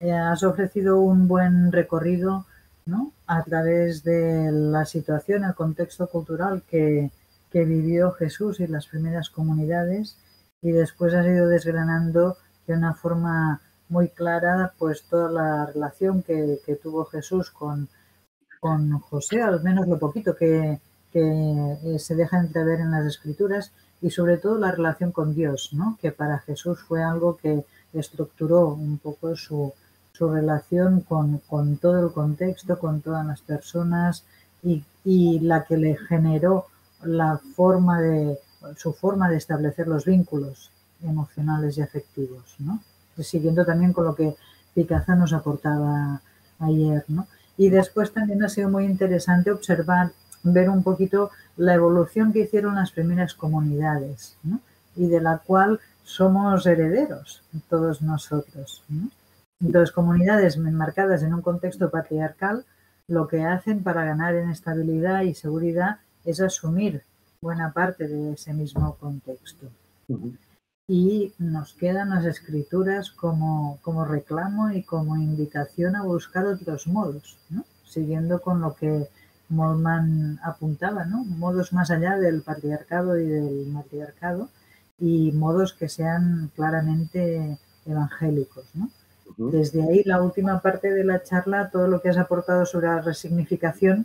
has ofrecido un buen recorrido, ¿no?, a través de la situación, el contexto cultural que vivió Jesús y las primeras comunidades, y después has ido desgranando de una forma muy clara pues toda la relación que tuvo Jesús con José, al menos lo poquito que se deja entrever en las Escrituras, y sobre todo la relación con Dios, ¿no?, que para Jesús fue algo que estructuró un poco su relación con todo el contexto, con todas las personas, y la que le generó su forma de establecer los vínculos emocionales y afectivos, ¿no?, siguiendo también con lo que Picazo nos aportaba ayer, ¿no? Y después también ha sido muy interesante ver un poquito la evolución que hicieron las primeras comunidades, ¿no?, y de la cual somos herederos todos nosotros, ¿no? Entonces, comunidades enmarcadas en un contexto patriarcal, lo que hacen para ganar en estabilidad y seguridad es asumir buena parte de ese mismo contexto. Y nos quedan las Escrituras como reclamo y como invitación a buscar otros modos, ¿no?, siguiendo con lo que Moltmann apuntaba, ¿no?, modos más allá del patriarcado y del matriarcado, y modos que sean claramente evangélicos, ¿no? Desde ahí, la última parte de la charla, todo lo que has aportado sobre la resignificación,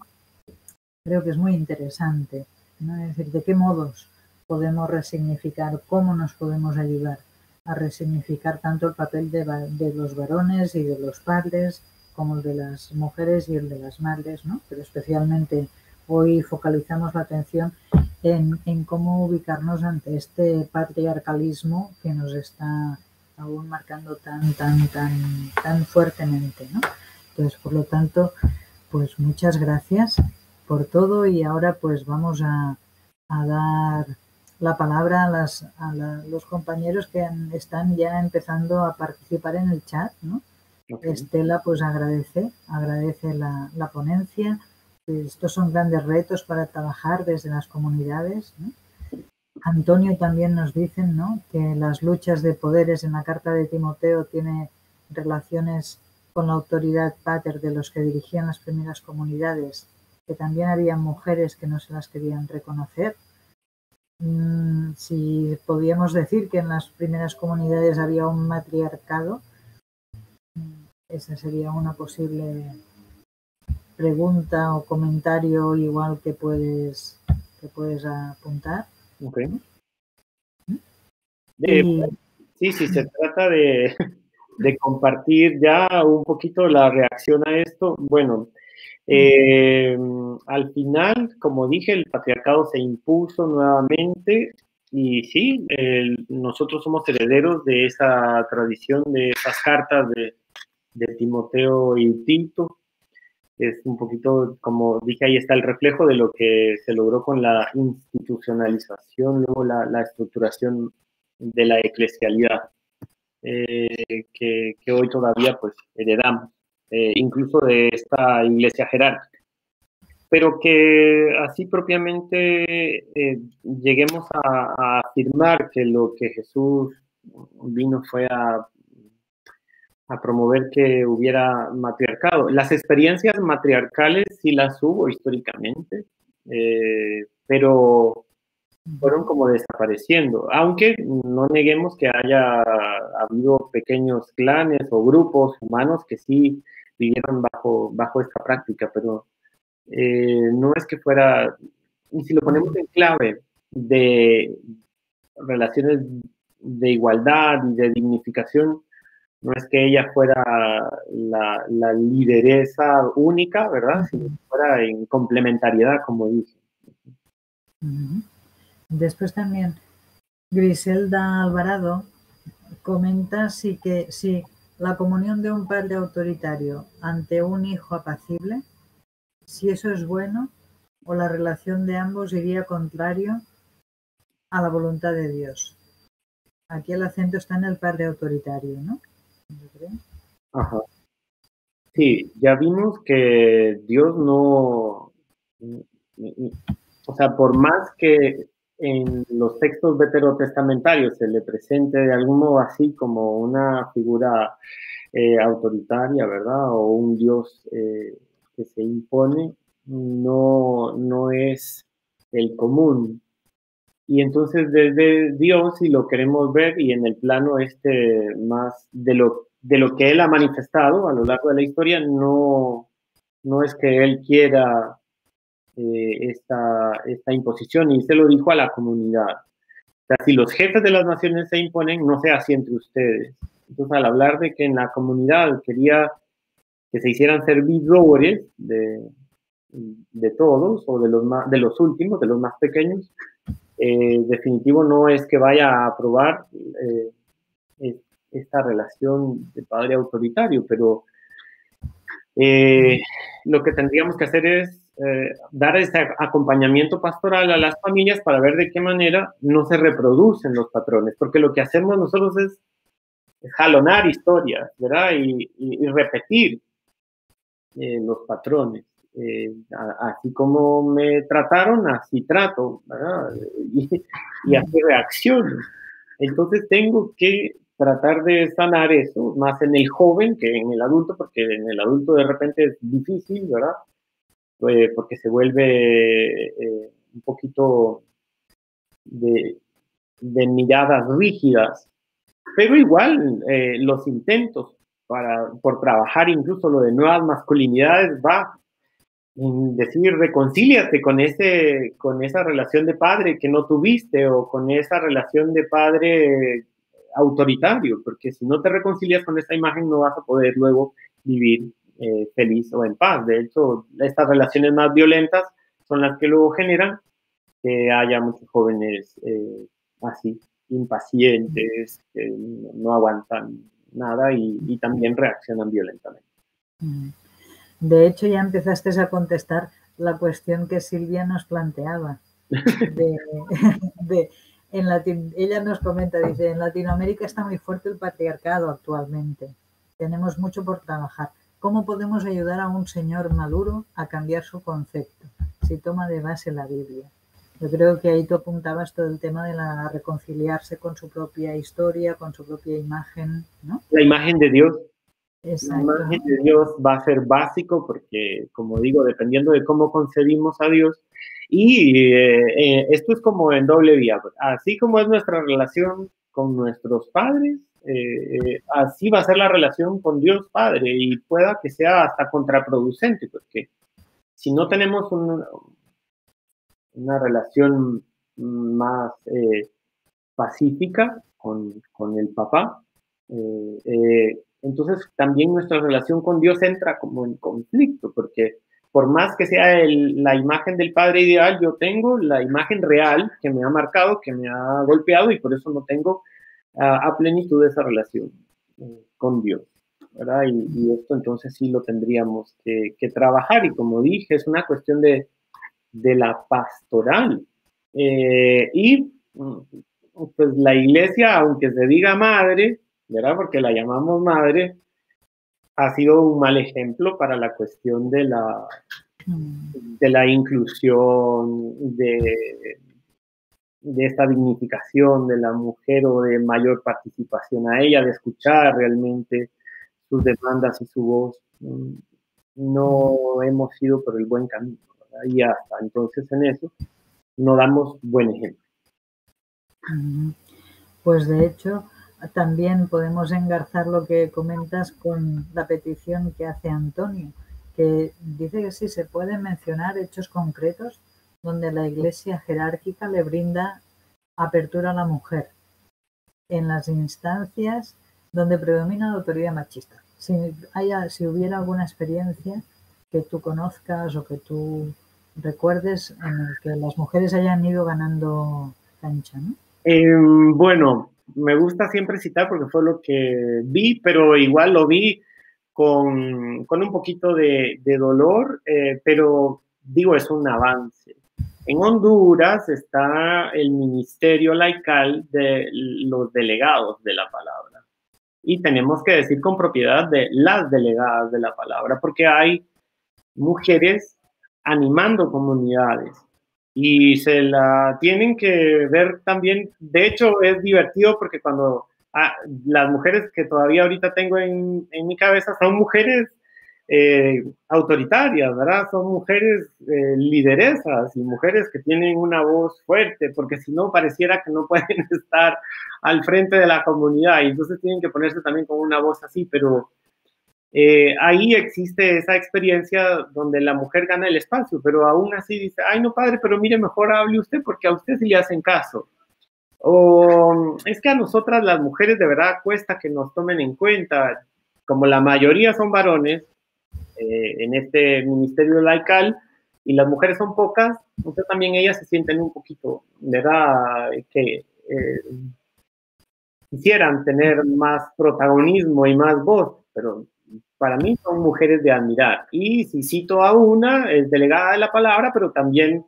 creo que es muy interesante, ¿no? Es decir, de qué modos podemos resignificar, cómo nos podemos ayudar a resignificar tanto el papel de los varones y de los padres como el de las mujeres y el de las madres, ¿no? Pero especialmente hoy focalizamos la atención en cómo ubicarnos ante este patriarcalismo que nos está aún marcando tan fuertemente, ¿no? Entonces, por lo tanto, pues muchas gracias por todo y ahora pues vamos a dar la palabra a los compañeros que están ya empezando a participar en el chat, ¿no? Okay. Estela pues agradece la ponencia. Estos son grandes retos para trabajar desde las comunidades, ¿no? Antonio también nos dice, ¿no?, que las luchas de poderes en la carta de Timoteo tiene relaciones con la autoridad pater de los que dirigían las primeras comunidades, que también había mujeres que no se las querían reconocer. Si podíamos decir que en las primeras comunidades había un matriarcado, esa sería una posible pregunta o comentario igual que puedes apuntar. Okay. Sí, se trata de compartir ya un poquito la reacción a esto. Bueno, al final, como dije, el patriarcado se impuso nuevamente y sí, nosotros somos herederos de esa tradición, de esas cartas de Timoteo y Tito. Es un poquito, como dije, ahí está el reflejo de lo que se logró con la institucionalización, luego la estructuración de la eclesialidad, que hoy todavía pues heredamos, incluso de esta iglesia jerárquica. Pero que así propiamente lleguemos a afirmar que lo que Jesús vino fue a promover que hubiera matriarcado. Las experiencias matriarcales sí las hubo históricamente, pero fueron como desapareciendo, aunque no neguemos que haya habido pequeños clanes o grupos humanos que sí vivieron bajo esta práctica, pero no es que fuera, y si lo ponemos en clave de relaciones de igualdad y de dignificación, no es que ella fuera la lideresa única, ¿verdad? Sino que fuera en complementariedad, como dije. Después también Griselda Alvarado comenta si la comunión de un padre autoritario ante un hijo apacible, si eso es bueno o la relación de ambos iría contrario a la voluntad de Dios. Aquí el acento está en el padre autoritario, ¿no? Ajá. Sí, ya vimos que Dios no, o sea, por más que en los textos veterotestamentarios se le presente de algún modo así como una figura autoritaria, ¿verdad? O un Dios que se impone, no es el común. Y entonces desde Dios, si lo queremos ver, y en el plano más de lo que Él ha manifestado a lo largo de la historia, no es que Él quiera esta imposición, y se lo dijo a la comunidad. O sea, si los jefes de las naciones se imponen, no sea así entre ustedes. Entonces, al hablar de que en la comunidad quería que se hicieran servidores de todos, o de los últimos, de los más pequeños, definitivo no es que vaya a aprobar esta relación de padre autoritario, pero lo que tendríamos que hacer es dar ese acompañamiento pastoral a las familias para ver de qué manera no se reproducen los patrones, porque lo que hacemos nosotros es jalonar historias, ¿verdad? Y repetir los patrones. Así como me trataron, así trato, ¿verdad? Y así reacciono. Entonces tengo que tratar de sanar eso, más en el joven que en el adulto, porque en el adulto de repente es difícil, ¿verdad? Porque se vuelve un poquito de miradas rígidas, pero igual los intentos por trabajar incluso lo de nuevas masculinidades va en decir, reconcíliate con esa relación de padre que no tuviste, o con esa relación de padre autoritario, porque si no te reconcilias con esta imagen no vas a poder luego vivir feliz o en paz. De hecho, estas relaciones más violentas son las que luego generan que haya muchos jóvenes así, impacientes, que no aguantan nada y también reaccionan violentamente. De hecho, ya empezaste a contestar la cuestión que Silvia nos planteaba. Ella nos comenta, dice, en Latinoamérica está muy fuerte el patriarcado actualmente. Tenemos mucho por trabajar. ¿Cómo podemos ayudar a un señor maduro a cambiar su concepto si toma de base la Biblia? Yo creo que ahí tú apuntabas todo el tema de reconciliarse con su propia historia, con su propia imagen, ¿no? La imagen de Dios. Exacto. La imagen de Dios va a ser básico porque, como digo, dependiendo de cómo concebimos a Dios, y esto es como en doble vía, así como es nuestra relación con nuestros padres, así va a ser la relación con Dios Padre, y pueda que sea hasta contraproducente, porque si no tenemos una relación más pacífica con el papá, entonces también nuestra relación con Dios entra como en conflicto, porque por más que sea la imagen del padre ideal, yo tengo la imagen real que me ha marcado, que me ha golpeado, y por eso no tengo a plenitud esa relación con Dios, ¿verdad? Y esto entonces sí lo tendríamos que trabajar, y como dije, es una cuestión de la pastoral. Y pues la iglesia, aunque se diga madre, ¿verdad? Porque la llamamos madre, ha sido un mal ejemplo para la cuestión de la inclusión, de esta dignificación de la mujer o de mayor participación a ella, de escuchar realmente sus demandas y su voz. No hemos ido por el buen camino, ¿verdad? Y hasta entonces en eso no damos buen ejemplo. Pues de hecho, también podemos engarzar lo que comentas con la petición que hace Antonio, que dice que sí se pueden mencionar hechos concretos donde la Iglesia jerárquica le brinda apertura a la mujer en las instancias donde predomina la autoridad machista. Si hubiera alguna experiencia que tú conozcas o que tú recuerdes en el que las mujeres hayan ido ganando cancha, ¿no? Bueno, me gusta siempre citar porque fue lo que vi, pero igual lo vi con un poquito de dolor, pero digo, es un avance. En Honduras está el ministerio laical de los delegados de la palabra. Y tenemos que decir con propiedad de las delegadas de la palabra, porque hay mujeres animando comunidades y se la tienen que ver también. De hecho, es divertido porque cuando las mujeres que todavía ahorita tengo en mi cabeza son mujeres autoritarias, ¿verdad? Son mujeres lideresas y mujeres que tienen una voz fuerte, porque si no pareciera que no pueden estar al frente de la comunidad, y entonces tienen que ponerse también con una voz así, pero ahí existe esa experiencia donde la mujer gana el espacio, pero aún así dice, ay no padre, pero mire, mejor hable usted porque a usted sí le hacen caso. O es que a nosotras las mujeres de verdad cuesta que nos tomen en cuenta, como la mayoría son varones en este ministerio laical y las mujeres son pocas, entonces también ellas se sienten un poquito, ¿verdad? Que quisieran tener más protagonismo y más voz, pero para mí son mujeres de admirar. Y si cito a una, es delegada de la palabra, pero también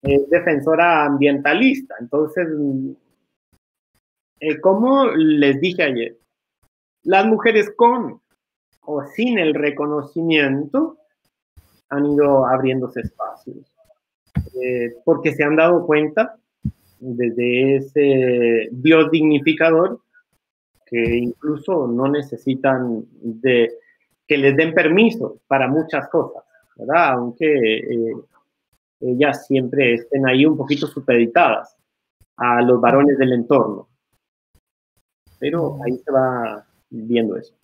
es defensora ambientalista. Entonces, como les dije ayer, las mujeres con o sin el reconocimiento han ido abriéndose espacios, porque se han dado cuenta desde ese Dios dignificador que incluso no necesitan de que les den permiso para muchas cosas, ¿verdad? Aunque ellas siempre estén ahí un poquito supeditadas a los varones del entorno. Pero ahí se va viendo eso.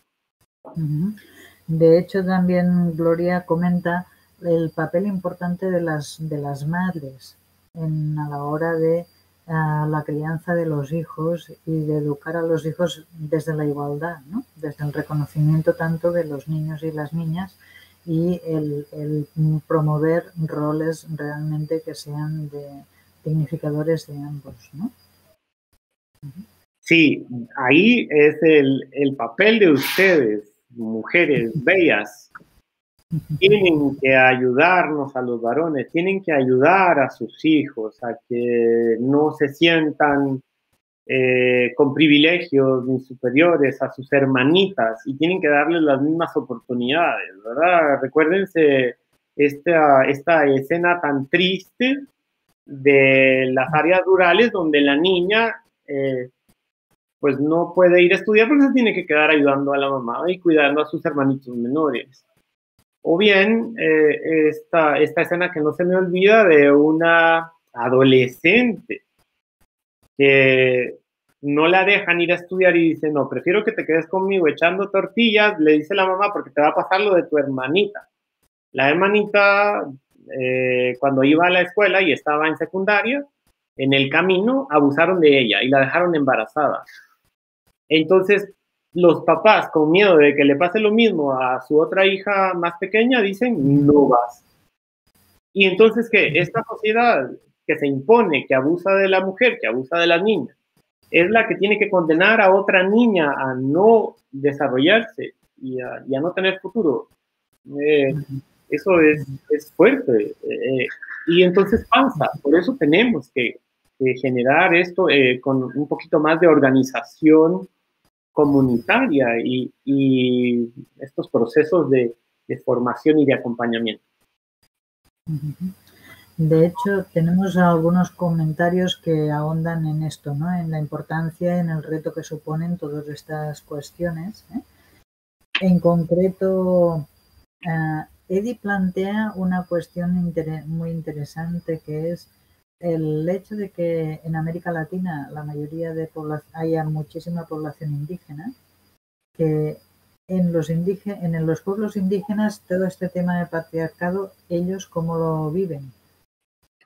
De hecho, también Gloria comenta el papel importante de las madres a la hora de la crianza de los hijos y de educar a los hijos desde la igualdad, ¿no? Desde el reconocimiento tanto de los niños y las niñas y el promover roles realmente que sean dignificadores de ambos, ¿no? Sí, ahí es el papel de ustedes, mujeres bellas. Tienen que ayudarnos a los varones, tienen que ayudar a sus hijos a que no se sientan con privilegios ni superiores a sus hermanitas y tienen que darles las mismas oportunidades, ¿verdad? Recuérdense esta escena tan triste de las áreas rurales donde la niña pues no puede ir a estudiar porque se tiene que quedar ayudando a la mamá y cuidando a sus hermanitos menores. O bien esta escena que no se me olvida de una adolescente que no la dejan ir a estudiar y dice, no, prefiero que te quedes conmigo echando tortillas, le dice la mamá, porque te va a pasar lo de tu hermanita. La hermanita, cuando iba a la escuela y estaba en secundaria, en el camino abusaron de ella y la dejaron embarazada. Entonces, los papás, con miedo de que le pase lo mismo a su otra hija más pequeña, dicen, no vas. Y entonces, ¿qué? Esta sociedad que se impone, que abusa de la mujer, que abusa de las niñas, es la que tiene que condenar a otra niña a no desarrollarse y a no tener futuro. Eso es fuerte. Y entonces pasa. Por eso tenemos que generar esto con un poquito más de organización comunitaria y estos procesos de formación y de acompañamiento. De hecho, tenemos algunos comentarios que ahondan en esto, ¿no? En la importancia, en el reto que suponen todas estas cuestiones, ¿eh? En concreto, Eddie plantea una cuestión muy interesante, que es el hecho de que en América Latina la mayoría de haya muchísima población indígena, que en los pueblos indígenas todo este tema de patriarcado, ellos cómo lo viven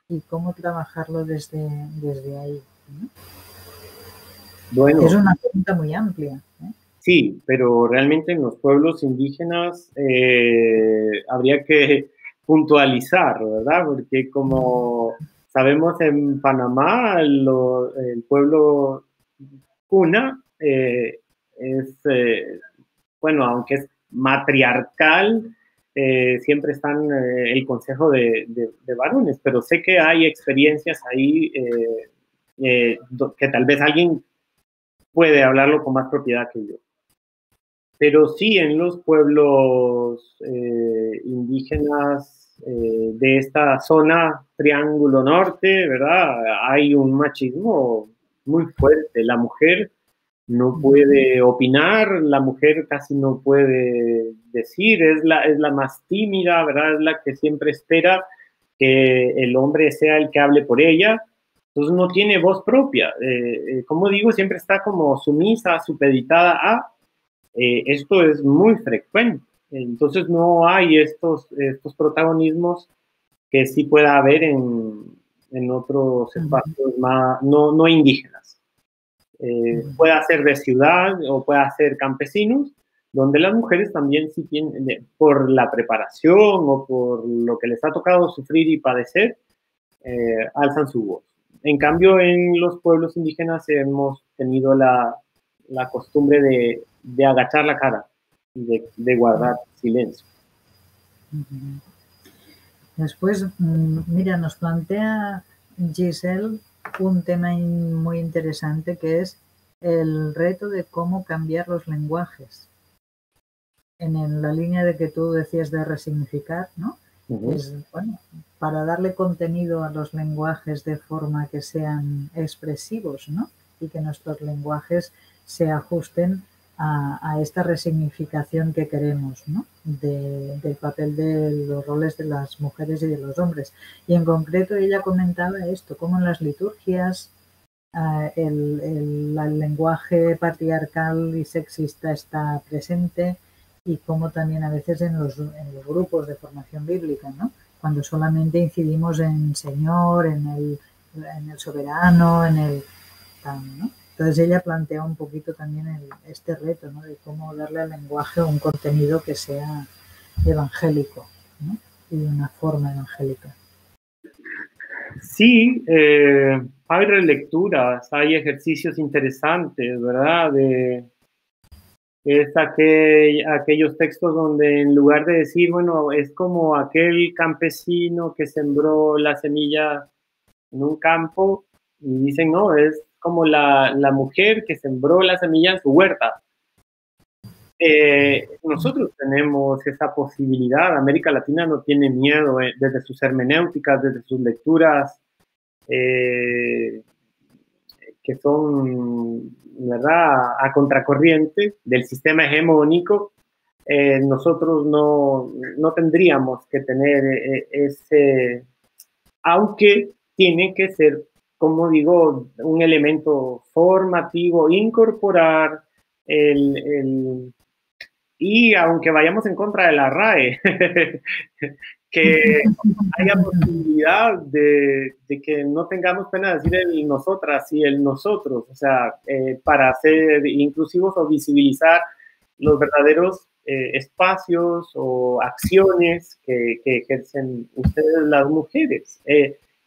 y cómo trabajarlo desde ahí, ¿no? Bueno, es una pregunta muy amplia, ¿eh? Sí, pero realmente en los pueblos indígenas habría que puntualizar, ¿verdad? Porque como sabemos en Panamá, el pueblo Cuna bueno, aunque es matriarcal, siempre están el consejo de varones, pero sé que hay experiencias ahí que tal vez alguien puede hablarlo con más propiedad que yo. Pero sí, en los pueblos indígenas de esta zona, Triángulo Norte, ¿verdad? Hay un machismo muy fuerte. La mujer no puede opinar, la mujer casi no puede decir, es la más tímida, ¿verdad? Es la que siempre espera que el hombre sea el que hable por ella. Entonces no tiene voz propia. Como digo, siempre está como sumisa, supeditada a... esto es muy frecuente. Entonces no hay estos protagonismos que sí pueda haber en otros espacios más, no indígenas. Puede ser de ciudad o puede ser campesinos, donde las mujeres también sí tienen, por la preparación o por lo que les ha tocado sufrir y padecer, alzan su voz. En cambio, en los pueblos indígenas hemos tenido la costumbre de agachar la cara, de guardar silencio. Después, mira, nos plantea Giselle un tema muy interesante, que es el reto de cómo cambiar los lenguajes. En la línea de que tú decías de resignificar, ¿no? Es, bueno, para darle contenido a los lenguajes de forma que sean expresivos, ¿no? Y que nuestros lenguajes se ajusten a esta resignificación que queremos, ¿no? Del papel de los roles de las mujeres y de los hombres. Y en concreto ella comentaba esto, cómo en las liturgias el lenguaje patriarcal y sexista está presente, y cómo también a veces en los grupos de formación bíblica, ¿no? Cuando solamente incidimos en Señor, en en el soberano, en el tan, ¿no? Entonces ella plantea un poquito también este reto, ¿no? De cómo darle al lenguaje un contenido que sea evangélico, ¿no? Y de una forma evangélica. Sí, hay relecturas, hay ejercicios interesantes, ¿verdad? Es aquellos textos donde en lugar de decir, bueno, es como aquel campesino que sembró la semilla en un campo, y dicen, no, es como la mujer que sembró la semilla en su huerta. Nosotros tenemos esa posibilidad. América Latina no tiene miedo desde sus hermenéuticas, desde sus lecturas, que son, ¿verdad?, a contracorriente del sistema hegemónico. Nosotros no tendríamos que tener ese, aunque tiene que ser, como digo, un elemento formativo, incorporar y aunque vayamos en contra de la RAE, que haya posibilidad de que no tengamos pena de decir el nosotras y el nosotros, o sea, para ser inclusivos o visibilizar los verdaderos espacios o acciones que ejercen ustedes las mujeres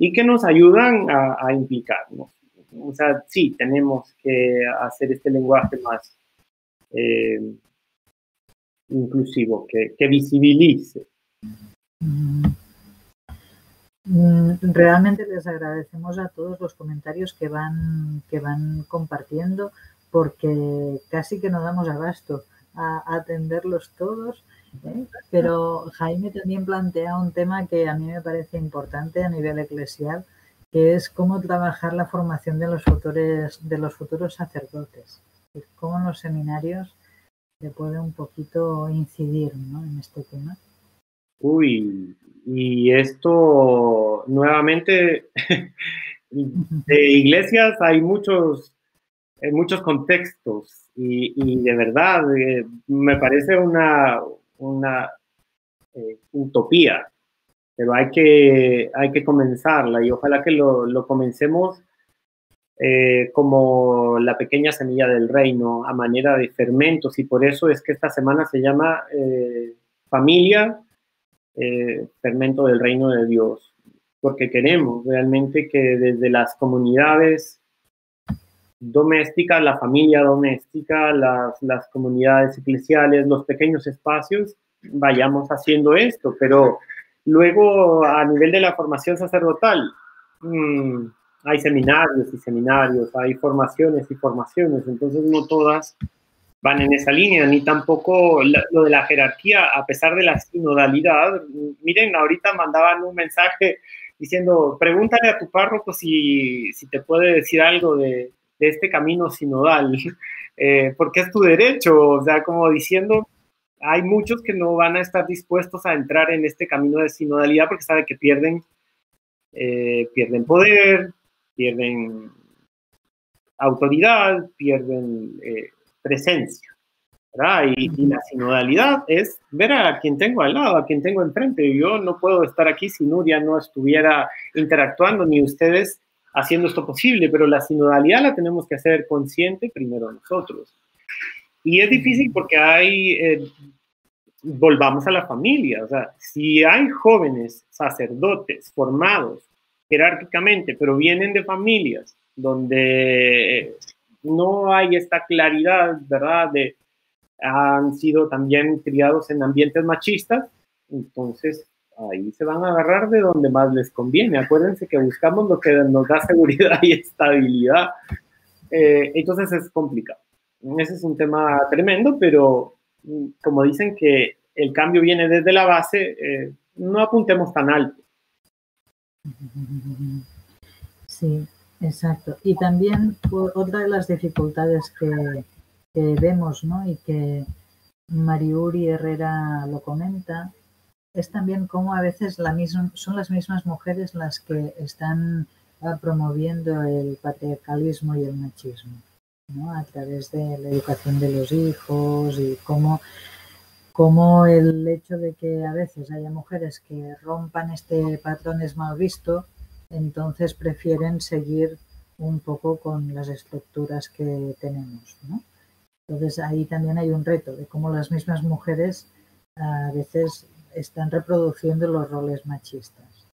y que nos ayudan a implicarnos. O sea, sí, tenemos que hacer este lenguaje más inclusivo, que visibilice. Realmente les agradecemos a todos los comentarios que van compartiendo, porque casi que no damos abasto a atenderlos todos, ¿eh? Pero Jaime también plantea un tema que a mí me parece importante a nivel eclesial, que es cómo trabajar la formación de los futuros sacerdotes, cómo en los seminarios se puede un poquito incidir, ¿no?, en este tema. Uy, y esto nuevamente de iglesias hay muchos contextos y de verdad me parece una utopía, pero hay que comenzarla y ojalá que lo comencemos como la pequeña semilla del reino a manera de fermentos, y por eso es que esta semana se llama familia, fermento del reino de Dios, porque queremos realmente que desde las comunidades domésticas, la familia doméstica, las comunidades eclesiales, los pequeños espacios, vayamos haciendo esto, pero luego a nivel de la formación sacerdotal, hay seminarios y seminarios, hay formaciones y formaciones, entonces no todas van en esa línea, ni tampoco lo de la jerarquía, a pesar de la sinodalidad. Miren, ahorita mandaban un mensaje diciendo, pregúntale a tu párroco si te puede decir algo de este camino sinodal, porque es tu derecho, o sea, como diciendo, hay muchos que no van a estar dispuestos a entrar en este camino de sinodalidad porque saben que pierden poder, pierden autoridad, pierden presencia, ¿verdad? Y la sinodalidad es ver a quien tengo al lado, a quien tengo enfrente. Yo no puedo estar aquí si Nuria no estuviera interactuando, ni ustedes haciendo esto posible, pero la sinodalidad la tenemos que hacer consciente primero nosotros. Y es difícil porque volvamos a la familia, o sea, si hay jóvenes sacerdotes formados jerárquicamente, pero vienen de familias donde no hay esta claridad, ¿verdad?, han sido también criados en ambientes machistas, entonces ahí se van a agarrar de donde más les conviene. Acuérdense que buscamos lo que nos da seguridad y estabilidad, entonces es complicado. Ese es un tema tremendo, pero como dicen que el cambio viene desde la base, no apuntemos tan alto. Sí, exacto. Y también otra de las dificultades que vemos, ¿no?, y que Mariuri Herrera lo comenta, es también cómo a veces son las mismas mujeres las que están promoviendo el patriarcalismo y el machismo, ¿no?, a través de la educación de los hijos, y cómo el hecho de que a veces haya mujeres que rompan este patrón es mal visto, entonces prefieren seguir un poco con las estructuras que tenemos, ¿no? Entonces ahí también hay un reto de cómo las mismas mujeres a veces están reproduciendo los roles machistas.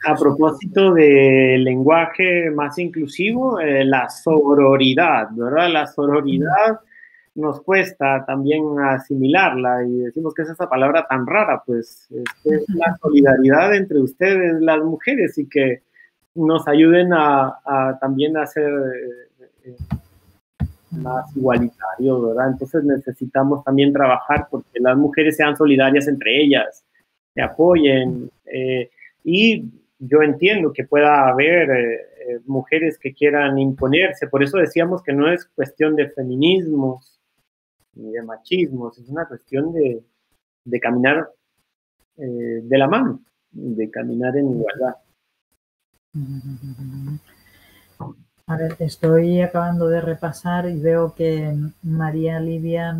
A propósito del lenguaje más inclusivo, la sororidad, ¿verdad? La sororidad nos cuesta también asimilarla y decimos que es esa palabra tan rara, pues es la solidaridad entre ustedes, las mujeres, y que nos ayuden a también a ser más igualitarios, ¿verdad? Entonces necesitamos también trabajar porque las mujeres sean solidarias entre ellas, se apoyen, y yo entiendo que pueda haber mujeres que quieran imponerse, por eso decíamos que no es cuestión de feminismos ni de machismos, es una cuestión de caminar de la mano, de caminar en igualdad. A ver, estoy acabando de repasar y veo que María Livia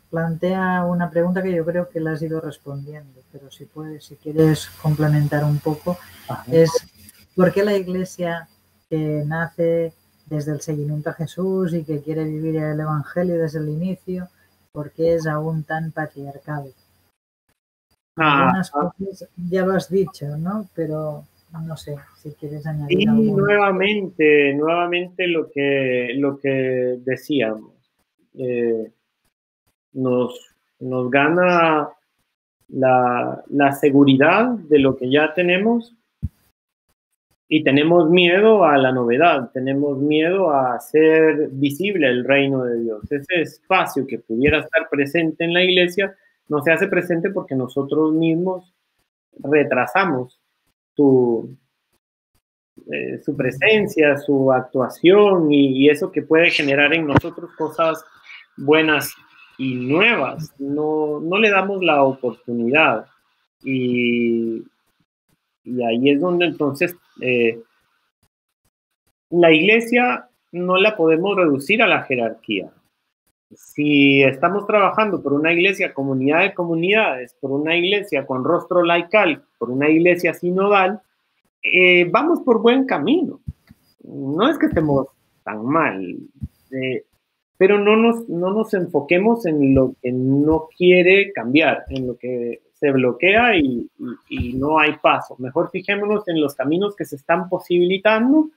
plantea una pregunta que yo creo que la has ido respondiendo, pero si puedes, si quieres complementar un poco, es ¿por qué la Iglesia que nace desde el seguimiento a Jesús y que quiere vivir el Evangelio desde el inicio, por qué es aún tan patriarcal? Algunas cosas ya lo has dicho, ¿no? Pero no sé si quieres añadir algo. Y nuevamente lo que decíamos, nos gana la seguridad de lo que ya tenemos y tenemos miedo a la novedad, tenemos miedo a hacer visible el reino de Dios. Ese espacio que pudiera estar presente en la iglesia no se hace presente porque nosotros mismos retrasamos su presencia, su actuación y eso que puede generar en nosotros cosas buenas y nuevas. No le damos la oportunidad y ahí es donde entonces la iglesia no la podemos reducir a la jerarquía. Si estamos trabajando por una iglesia comunidad de comunidades, por una iglesia con rostro laical, por una iglesia sinodal, vamos por buen camino. No es que estemos tan mal, pero no nos enfoquemos en lo que no quiere cambiar, en lo que se bloquea y no hay paso. Mejor fijémonos en los caminos que se están posibilitando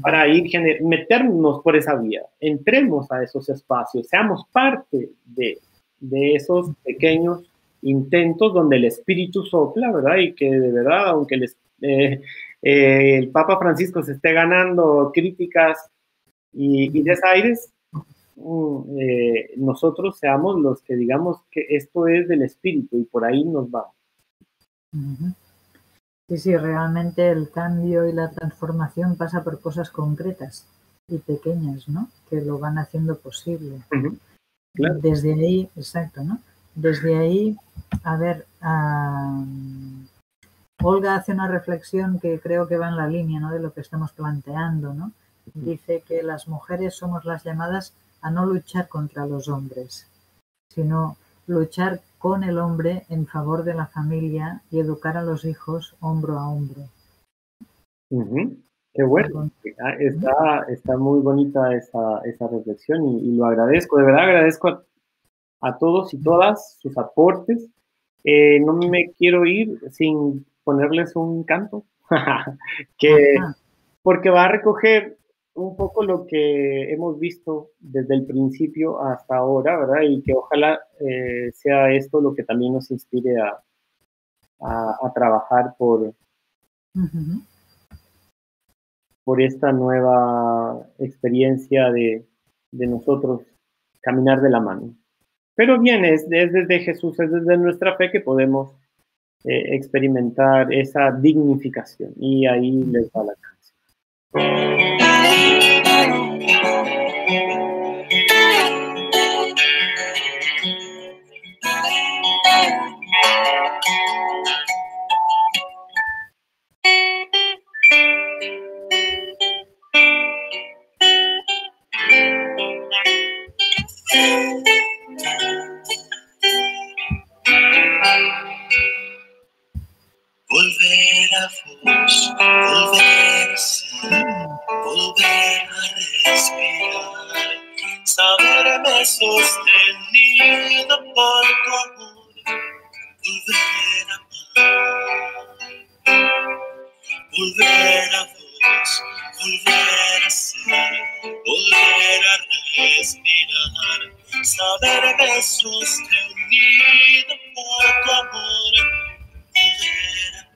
para ir meternos por esa vía. Entremos a esos espacios, seamos parte de esos pequeños intentos donde el espíritu sopla, ¿verdad? Y que de verdad, aunque el Papa Francisco se esté ganando críticas y desaires, nosotros seamos los que digamos que esto es del espíritu y por ahí nos va. Sí, realmente el cambio y la transformación pasa por cosas concretas y pequeñas, ¿no? Que lo van haciendo posible. Claro. Desde ahí, exacto, ¿no? Desde ahí, a ver, Olga hace una reflexión que creo que va en la línea, ¿no? De lo que estamos planteando, ¿no? Dice que las mujeres somos las llamadas a no luchar contra los hombres, sino luchar con el hombre en favor de la familia y educar a los hijos hombro a hombro. Qué bueno. Está muy bonita esa reflexión y lo agradezco. De verdad agradezco a todos y todas sus aportes. No me quiero ir sin ponerles un canto, porque va a recoger un poco lo que hemos visto desde el principio hasta ahora, ¿verdad? Y que ojalá sea esto lo que también nos inspire a trabajar por esta nueva experiencia de nosotros caminar de la mano. Pero bien, es desde Jesús, es desde nuestra fe que podemos experimentar esa dignificación. Y ahí les va la canción. Volver a vos, volver a ser, volver a respirar, saberme sostenido por tu amor, volver a amar, volver a vos, volver a ser, volver a respirar, saberme sostenido por tu amor, volver a amar,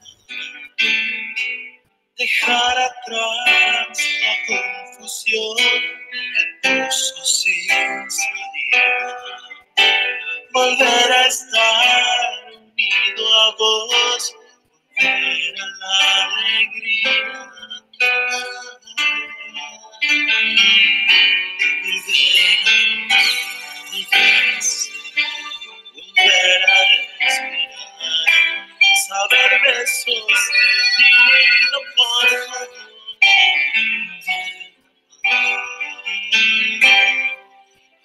dejar atrás la confusión, el pozo sin salida, volver a estar unido a vos, volver a la alegría, volver a ser, volver a respirar, saberme sostenido por tu amor,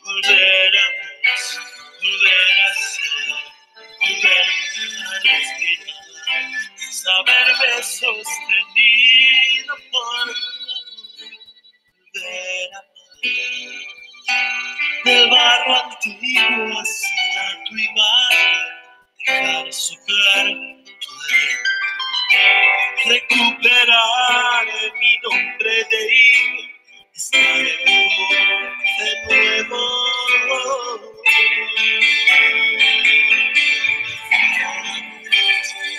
volver a vos, volver a ser, volver a respirar, saberme sostenido por tu amor, volver a amar, del barro antiguo hacia tu imagen, dejar soplar tu aliento, recuperar mi nombre de hijo, estar en vos de nuevo.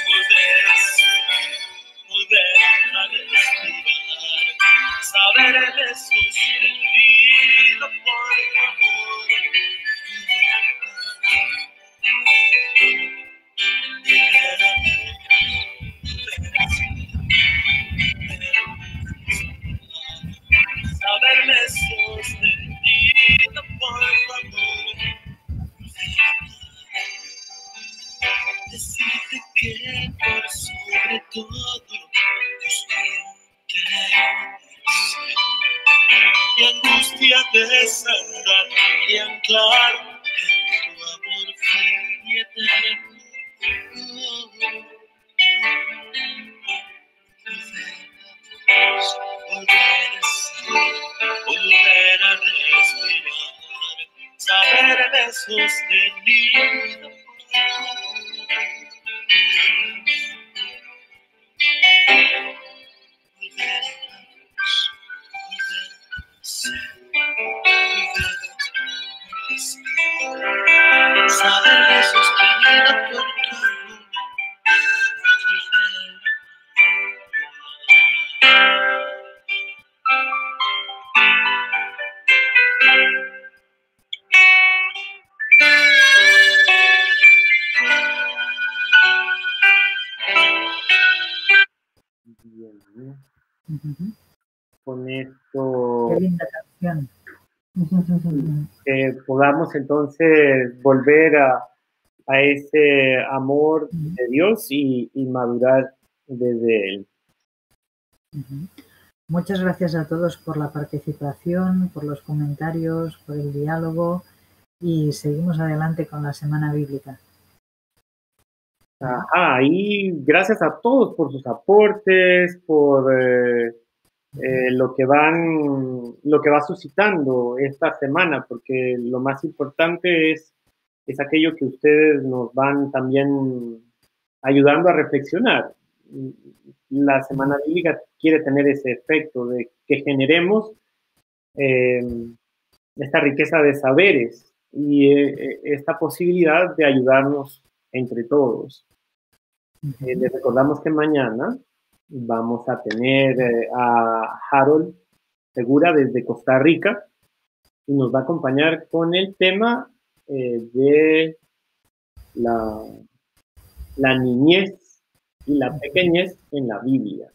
Volver a ser, volver a respirar, saberme sostenido por tu amor, saberme sostenido por tu amor, decirte que por sobre todo, Dios mío, mi angustia desatar y anclar en tu amor fiel y eterno. Volver a ser, volver a respirar, saberme sostenido por tu amor. Volver a vos, volver a ser, volver a respirar, saberme sostenido por tu amor. Bien. Ujú. Con esto Qué linda canción. podamos entonces volver a ese amor de Dios y madurar desde Él. Ujú. Muchas gracias a todos por la participación, por los comentarios, por el diálogo y seguimos adelante con la Semana Bíblica. Ajá, y gracias a todos por sus aportes, por lo que va suscitando esta semana, porque lo más importante es aquello que ustedes nos van también ayudando a reflexionar. La Semana Bíblica quiere tener ese efecto de que generemos esta riqueza de saberes y esta posibilidad de ayudarnos entre todos. Les recordamos que mañana vamos a tener a Harold Segura desde Costa Rica y nos va a acompañar con el tema de la niñez y la pequeñez en la Biblia.